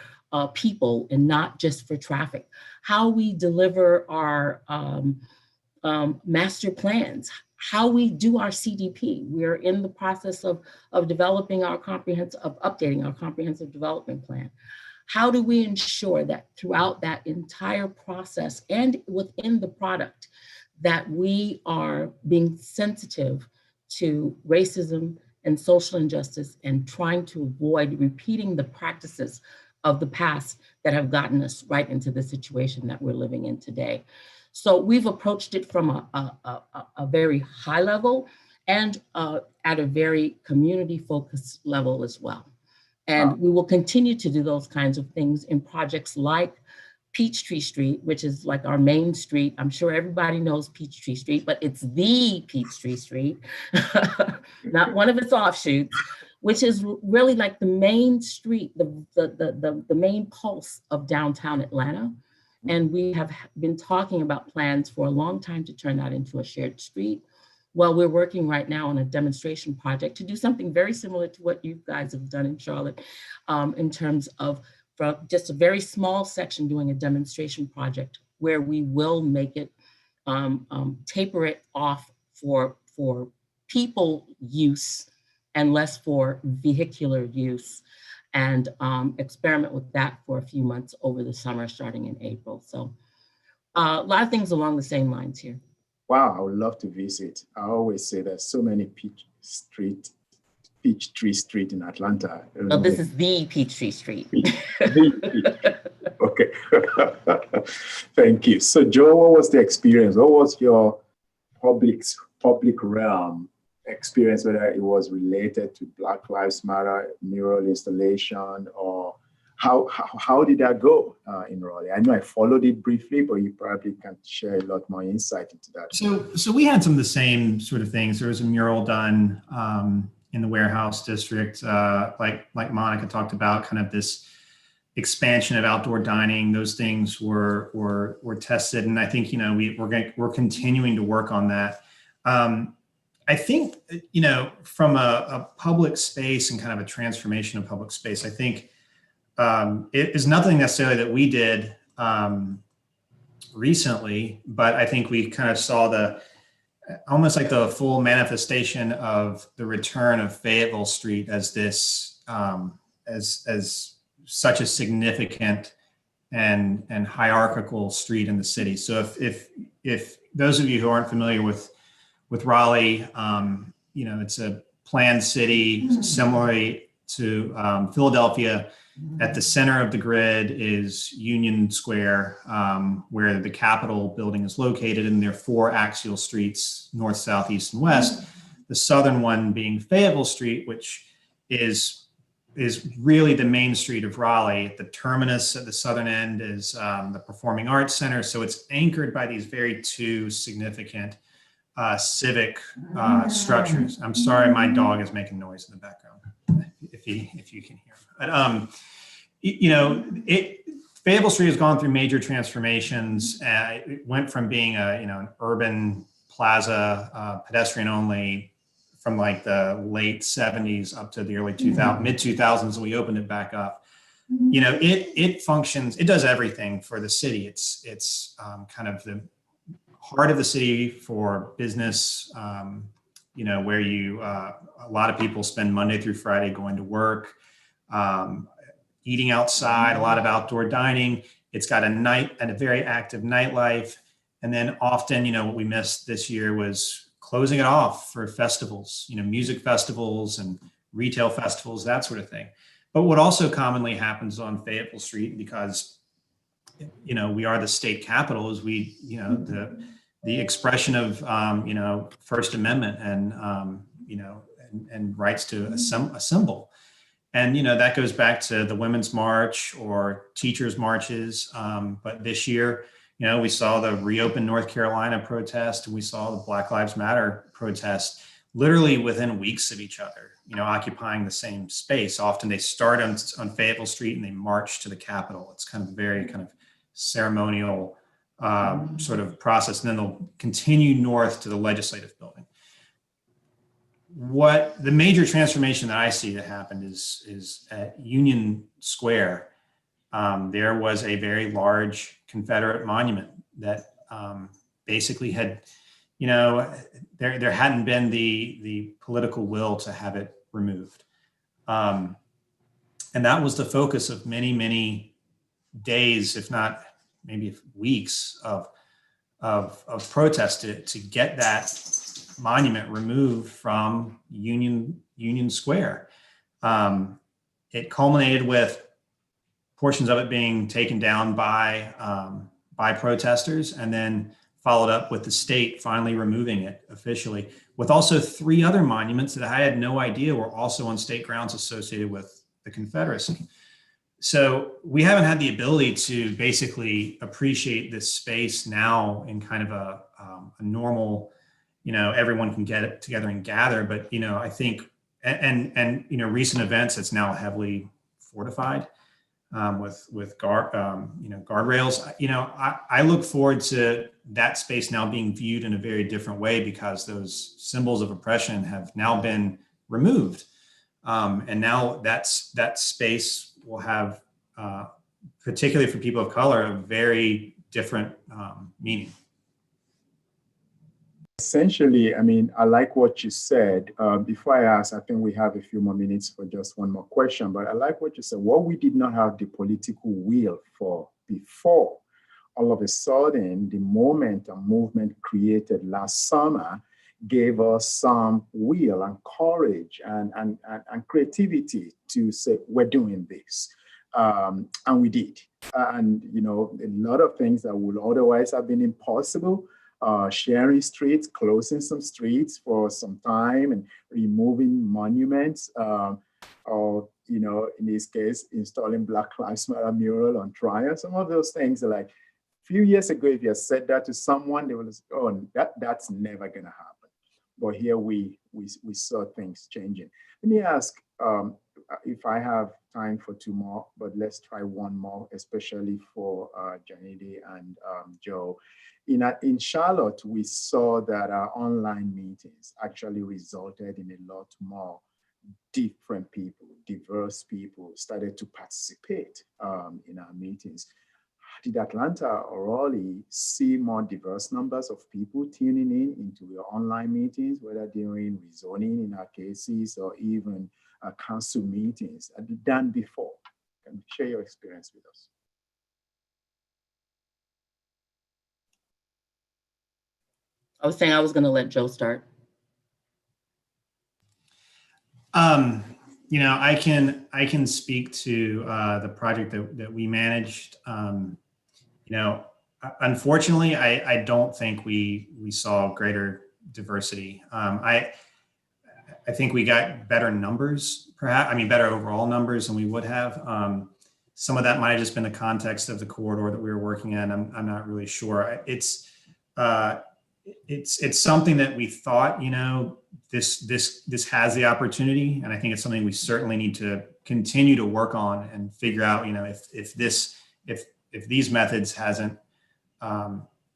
people and not just for traffic, how we deliver our master plans, how we do our CDP. We're in the process of developing our updating our comprehensive development plan. How do we ensure that throughout that entire process and within the product that we are being sensitive to racism and social injustice and trying to avoid repeating the practices of the past that have gotten us right into the situation that we're living in today? So we've approached it from a very high level and at a very community focused level as well. And we will continue to do those kinds of things in projects like Peachtree Street, which is like our main street. I'm sure everybody knows Peachtree Street, but it's the Peachtree Street, not one of its offshoots, which is really like the main street, the main pulse of downtown Atlanta. And we have been talking about plans for a long time to turn that into a shared street. Well, we're working right now on a demonstration project to do something very similar to what you guys have done in Charlotte, in terms of just a very small section doing a demonstration project where we will make it, taper it off for people use and less for vehicular use, and experiment with that for a few months over the summer, starting in April. So a lot of things along the same lines here. Wow, I would love to visit. I always say there's so many Peachtree Street in Atlanta. Oh, this is the Peachtree Street. Okay. Thank you. So Joe, what was the experience? What was your public realm experience, whether it was related to Black Lives Matter mural installation, or how did that go in Raleigh? I know I followed it briefly, but you probably can share a lot more insight into that. So we had some of the same sort of things. There was a mural done in the warehouse district, like Monica talked about, kind of this expansion of outdoor dining. Those things were tested, and I think we're continuing to work on that. I think from a public space and kind of a transformation of public space, I think it is nothing necessarily that we did recently, but I think we kind of saw almost like the full manifestation of the return of Fayetteville Street as this, as such a significant and hierarchical street in the city. So if those of you who aren't familiar with Raleigh, it's a planned city, similarly to Philadelphia. At the center of the grid is Union Square, where the Capitol building is located, and there are 4 axial streets, north, south, east, and west. The southern one being Fayetteville Street, which is really the main street of Raleigh. The terminus at the southern end is the Performing Arts Center. So it's anchored by these very 2 significant civic structures. I'm sorry, my dog is making noise in the background, if you can hear. But Fayetteville Street has gone through major transformations. It went from being an urban plaza, pedestrian only, from like the late 70s up to the early mid 2000s, and we opened it back up. It functions. It does everything for the city. It's kind of the heart of the city for business, where a lot of people spend Monday through Friday going to work, eating outside, a lot of outdoor dining. It's got a very active nightlife. And then often, what we missed this year was closing it off for festivals, music festivals and retail festivals, that sort of thing. But what also commonly happens on Fayetteville Street, because, we are the state capital, is the expression of, First Amendment and, and rights to assemble. And, that goes back to the Women's March or teachers' marches. But this year, You know, we saw the Reopen North Carolina protest, and we saw the Black Lives Matter protest literally within weeks of each other, you know, occupying the same space. Often they start on Fayetteville Street and they march to the Capitol. It's kind of a very kind of ceremonial sort of process, and then they'll continue north to the legislative building. What the major transformation that I see that happened is at Union Square. There was a very large Confederate monument that basically had, you know, there hadn't been the political will to have it removed. And that was the focus of many, many days, if not maybe weeks of protest to get that monument removed from Union Square. It culminated with portions of it being taken down by protesters, and then followed up with the state finally removing it officially, with also 3 other monuments that I had no idea were also on state grounds associated with the Confederacy. So we haven't had the ability to basically appreciate this space now in kind of a normal, you know, everyone can get it together and gather. But, you know, I think, and you know, recent events, it's now heavily fortified with guardrails. You know, I look forward to that space now being viewed in a very different way, because those symbols of oppression have now been removed. And now that space will have, particularly for people of color, a very different meaning. Essentially, I mean, I like what you said. Before I ask, I think we have a few more minutes for just one more question, but I like what you said. What we did not have the political will for before, all of a sudden, the moment and movement created last summer gave us some will and courage and creativity to say, we're doing this. And we did. And, you know, a lot of things that would otherwise have been impossible, sharing streets, closing some streets for some time, and removing monuments, or, you know, in this case, installing Black Lives Matter mural on Trial. Some of those things are like, a few years ago, if you had said that to someone, they would say, oh, that's never going to happen. But here we saw things changing. Let me ask if I have time for 2 more, but let's try 1 more, especially for Janidi and Joe. In Charlotte, we saw that our online meetings actually resulted in a lot more different people, diverse people started to participate in our meetings. Did Atlanta or Raleigh see more diverse numbers of people tuning into your online meetings, whether during rezoning in our cases or even council meetings than before? Can you share your experience with us? I was saying I was going to let Joe start. You know, I can speak to the project that we managed. You know, unfortunately, I don't think we saw greater diversity. I think we got better numbers, perhaps. I mean, better overall numbers than we would have. Some of that might have just been the context of the corridor that we were working in. I'm not really sure. It's something that we thought, you know, this has the opportunity, and I think it's something we certainly need to continue to work on and figure out, you know, if these methods hasn't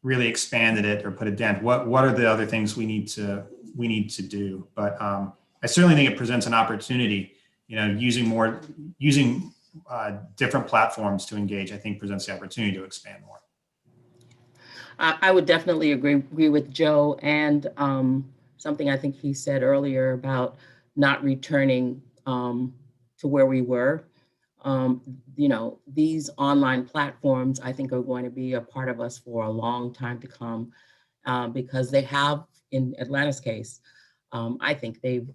really expanded it or put a dent, what are the other things we need to do? But I certainly think it presents an opportunity, you know, using different platforms to engage, I think presents the opportunity to expand more. I would definitely agree with Joe, and something I think he said earlier about not returning to where we were. You know, these online platforms, I think, are going to be a part of us for a long time to come, because they have, in Atlanta's case, I think they've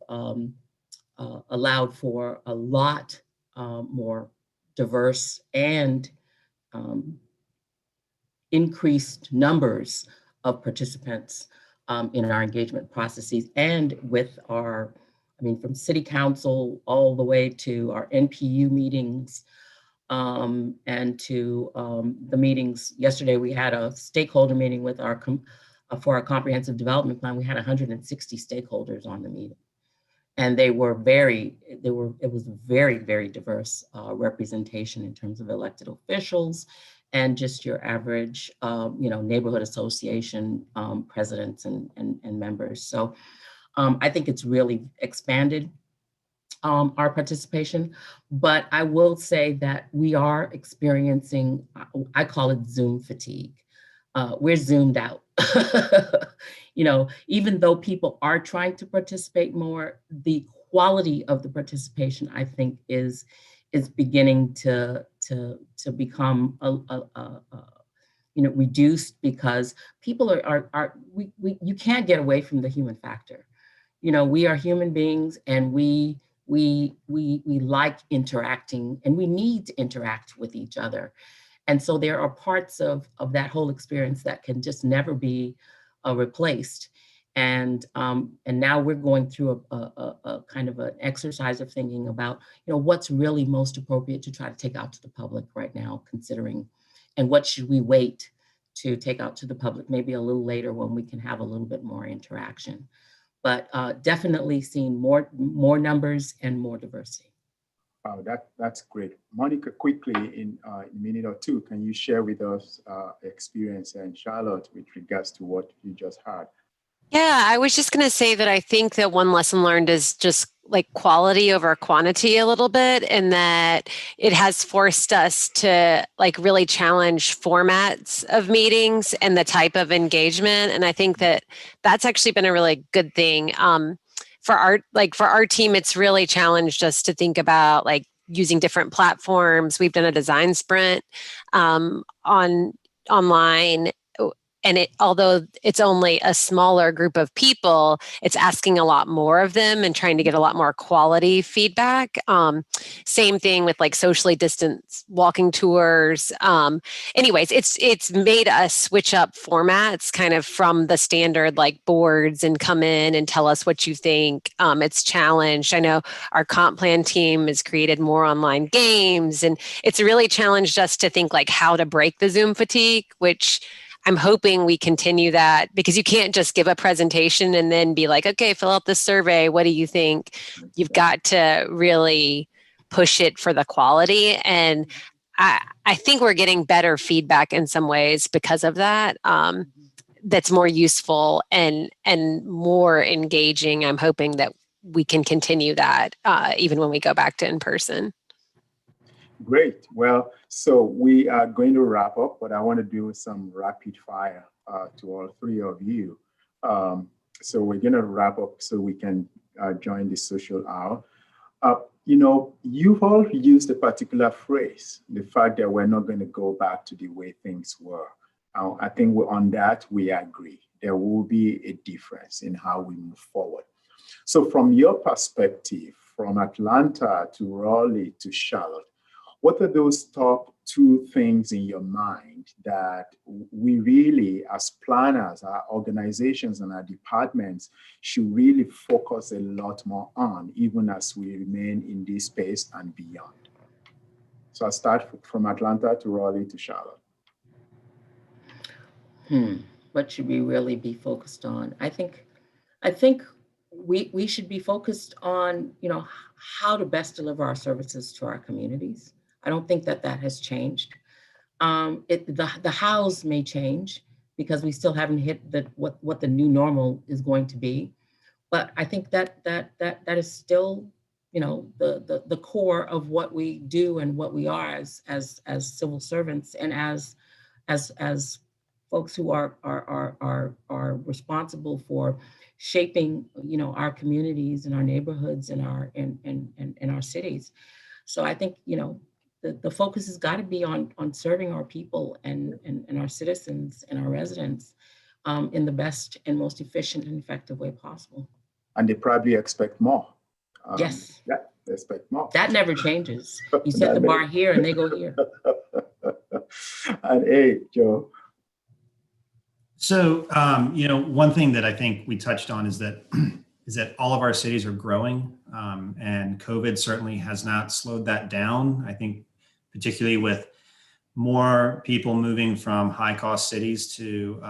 allowed for a lot more diverse and increased numbers of participants in our engagement processes, and with our, I mean, from city council all the way to our NPU meetings. and to the meetings. Yesterday, we had a stakeholder meeting with for our comprehensive development plan. We had 160 stakeholders on the meeting. And it was very, very diverse representation in terms of elected officials and just your average, neighborhood association presidents and members. So I think it's really expanded our participation, but I will say that we are experiencing, I call it Zoom fatigue. We're zoomed out. Even though people are trying to participate more, the quality of the participation, I think, is beginning to become reduced, because people you can't get away from the human factor. We are human beings, and we like interacting, and we need to interact with each other. And so there are parts of that whole experience that can just never be replaced. And now we're going through a kind of an exercise of thinking about, what's really most appropriate to try to take out to the public right now, considering, and what should we wait to take out to the public, maybe a little later when we can have a little bit more interaction. But definitely seeing more numbers and more diversity. Wow, that's great. Monica, quickly, in a minute or two, can you share with us experience in Charlotte with regards to what you just heard? Yeah, I was just going to say that I think that one lesson learned is just like quality over quantity a little bit, and that it has forced us to like really challenge formats of meetings and the type of engagement. And I think that that's actually been a really good thing. For our team, it's really challenged us to think about like using different platforms. We've done a design sprint online. And although it's only a smaller group of people, it's asking a lot more of them and trying to get a lot more quality feedback. Same thing with like socially distanced walking tours. Anyways, it's made us switch up formats kind of from the standard like boards and come in and tell us what you think. It's challenged. I know our comp plan team has created more online games, and it's really challenged us to think like how to break the Zoom fatigue, which I'm hoping we continue that, because you can't just give a presentation and then be like, okay, fill out this survey. What do you think? You've got to really push it for the quality. And I think we're getting better feedback in some ways because of that. That's more useful and more engaging. I'm hoping that we can continue that even when we go back to in person. Great. Well, so we are going to wrap up, but I want to do some rapid fire to all three of you. So we're going to wrap up so we can join the social hour. You've all used a particular phrase, the fact that we're not going to go back to the way things were. I think on that, we agree. There will be a difference in how we move forward. So from your perspective, from Atlanta to Raleigh to Charlotte, what are those top two things in your mind that we really, as planners, our organizations and our departments, should really focus a lot more on, even as we remain in this space and beyond? So I'll start from Atlanta to Raleigh to Charlotte. What should we really be focused on? I think we should be focused on, how to best deliver our services to our communities. I don't think that has changed. The hows may change because we still haven't hit what the new normal is going to be. But I think that is still, the core of what we do and what we are as civil servants and as folks who are responsible for shaping, our communities and our neighborhoods and our cities. So I think, the focus has got to be on serving our people and our citizens and our residents in the best and most efficient and effective way possible. And they probably expect more. Yes. Yeah, they expect more. That never changes. You set the bar here and they go here. And hey, Joe. So, one thing that I think we touched on is that all of our cities are growing, and COVID certainly has not slowed that down. I think particularly with more people moving from high-cost cities to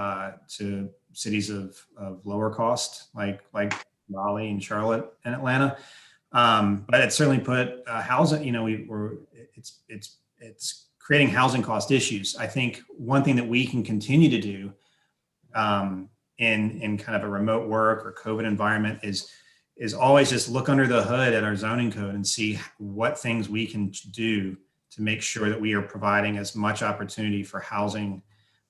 cities of lower cost, like Raleigh and Charlotte and Atlanta. But it certainly put housing. It's creating housing cost issues. I think one thing that we can continue to do in kind of a remote work or COVID environment is always just look under the hood at our zoning code and see what things we can do to make sure that we are providing as much opportunity for housing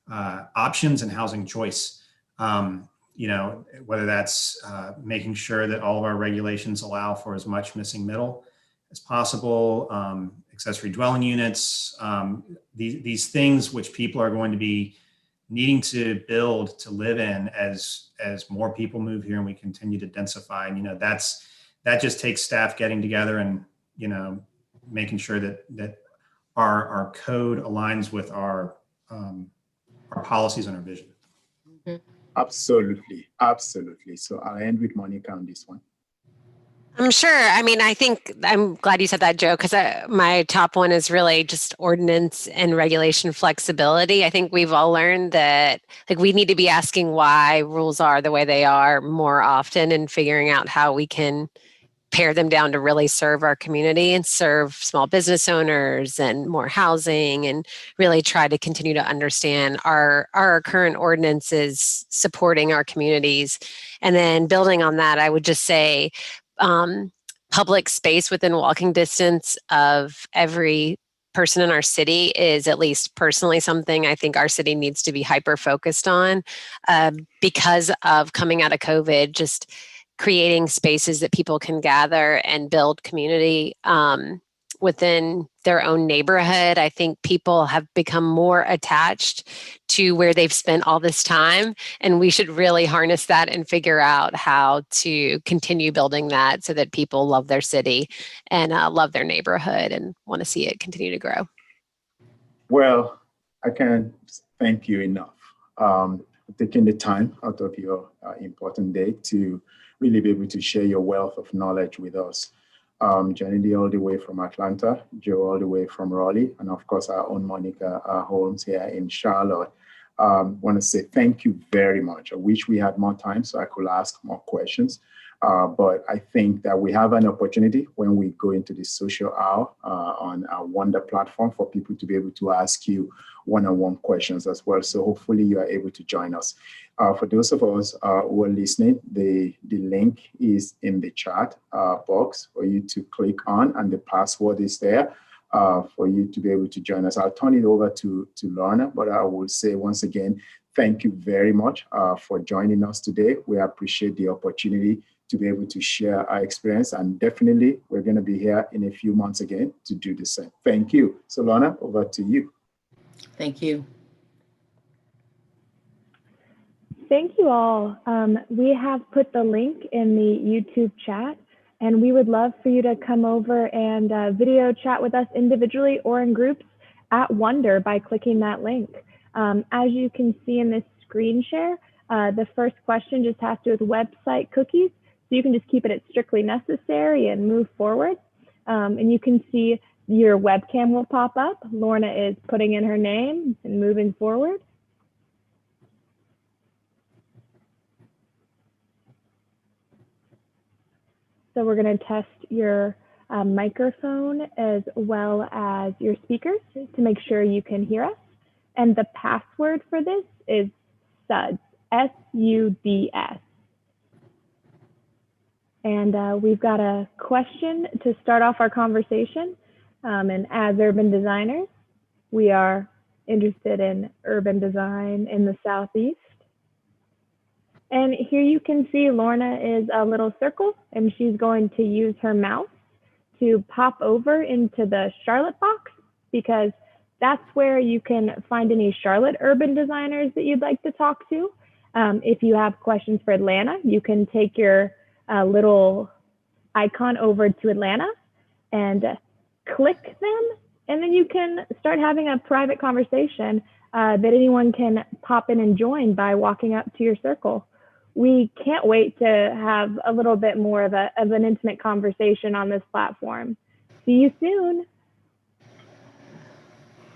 options and housing choice. Whether that's making sure that all of our regulations allow for as much missing middle as possible, accessory dwelling units, these things which people are going to be needing to build to live in as more people move here and we continue to densify. And that just takes staff getting together and making sure that our code aligns with our policies and our vision. Mhm. Absolutely. So I'll end with Monica on this one. I'm sure. I mean, I think I'm glad you said that, Joe, because my top one is really just ordinance and regulation flexibility. I think we've all learned that we need to be asking why rules are the way they are more often and figuring out how we can pare them down to really serve our community and serve small business owners and more housing, and really try to continue to understand our current ordinances supporting our communities. And then building on that, I would just say public space within walking distance of every person in our city is, at least personally, something I think our city needs to be hyper focused on because of coming out of COVID, just creating spaces that people can gather and build community within their own neighborhood. I think people have become more attached to where they've spent all this time, and we should really harness that and figure out how to continue building that so that people love their city and love their neighborhood and want to see it continue to grow. Well, I can't thank you enough for taking the time out of your important day to really be able to share your wealth of knowledge with us. Janity all the way from Atlanta, Joe all the way from Raleigh, and of course our own Monica Holmes here in Charlotte. Want to say thank you very much. I wish we had more time so I could ask more questions. But I think that we have an opportunity when we go into the social hour on our Wonder platform for people to be able to ask you one-on-one questions as well. So hopefully you are able to join us. For those of us who are listening, the link is in the chat box for you to click on, and the password is there for you to be able to join us. I'll turn it over to Lorna, but I will say once again, thank you very much for joining us today. We appreciate the opportunity to be able to share our experience, and definitely we're going to be here in a few months again to do the same. Thank you. So Lorna, over to you. Thank you. Thank you all. We have put the link in the YouTube chat, and we would love for you to come over and video chat with us individually or in groups at Wonder by clicking that link. As you can see in this screen share, the first question just has to do with website cookies. So you can just keep it at strictly necessary and move forward. And you can see your webcam will pop up. Lorna is putting in her name and moving forward. So we're going to test your microphone as well as your speakers to make sure you can hear us. And the password for this is SUDS, S-U-D-S. And we've got a question to start off our conversation. And as urban designers, we are interested in urban design in the Southeast. And here you can see Lorna is a little circle, and she's going to use her mouse to pop over into the Charlotte box, because that's where you can find any Charlotte urban designers that you'd like to talk to. If you have questions for Atlanta, you can take your little icon over to Atlanta and click them, and then you can start having a private conversation that anyone can pop in and join by walking up to your circle. We can't wait to have a little bit more of an intimate conversation on this platform. See you soon.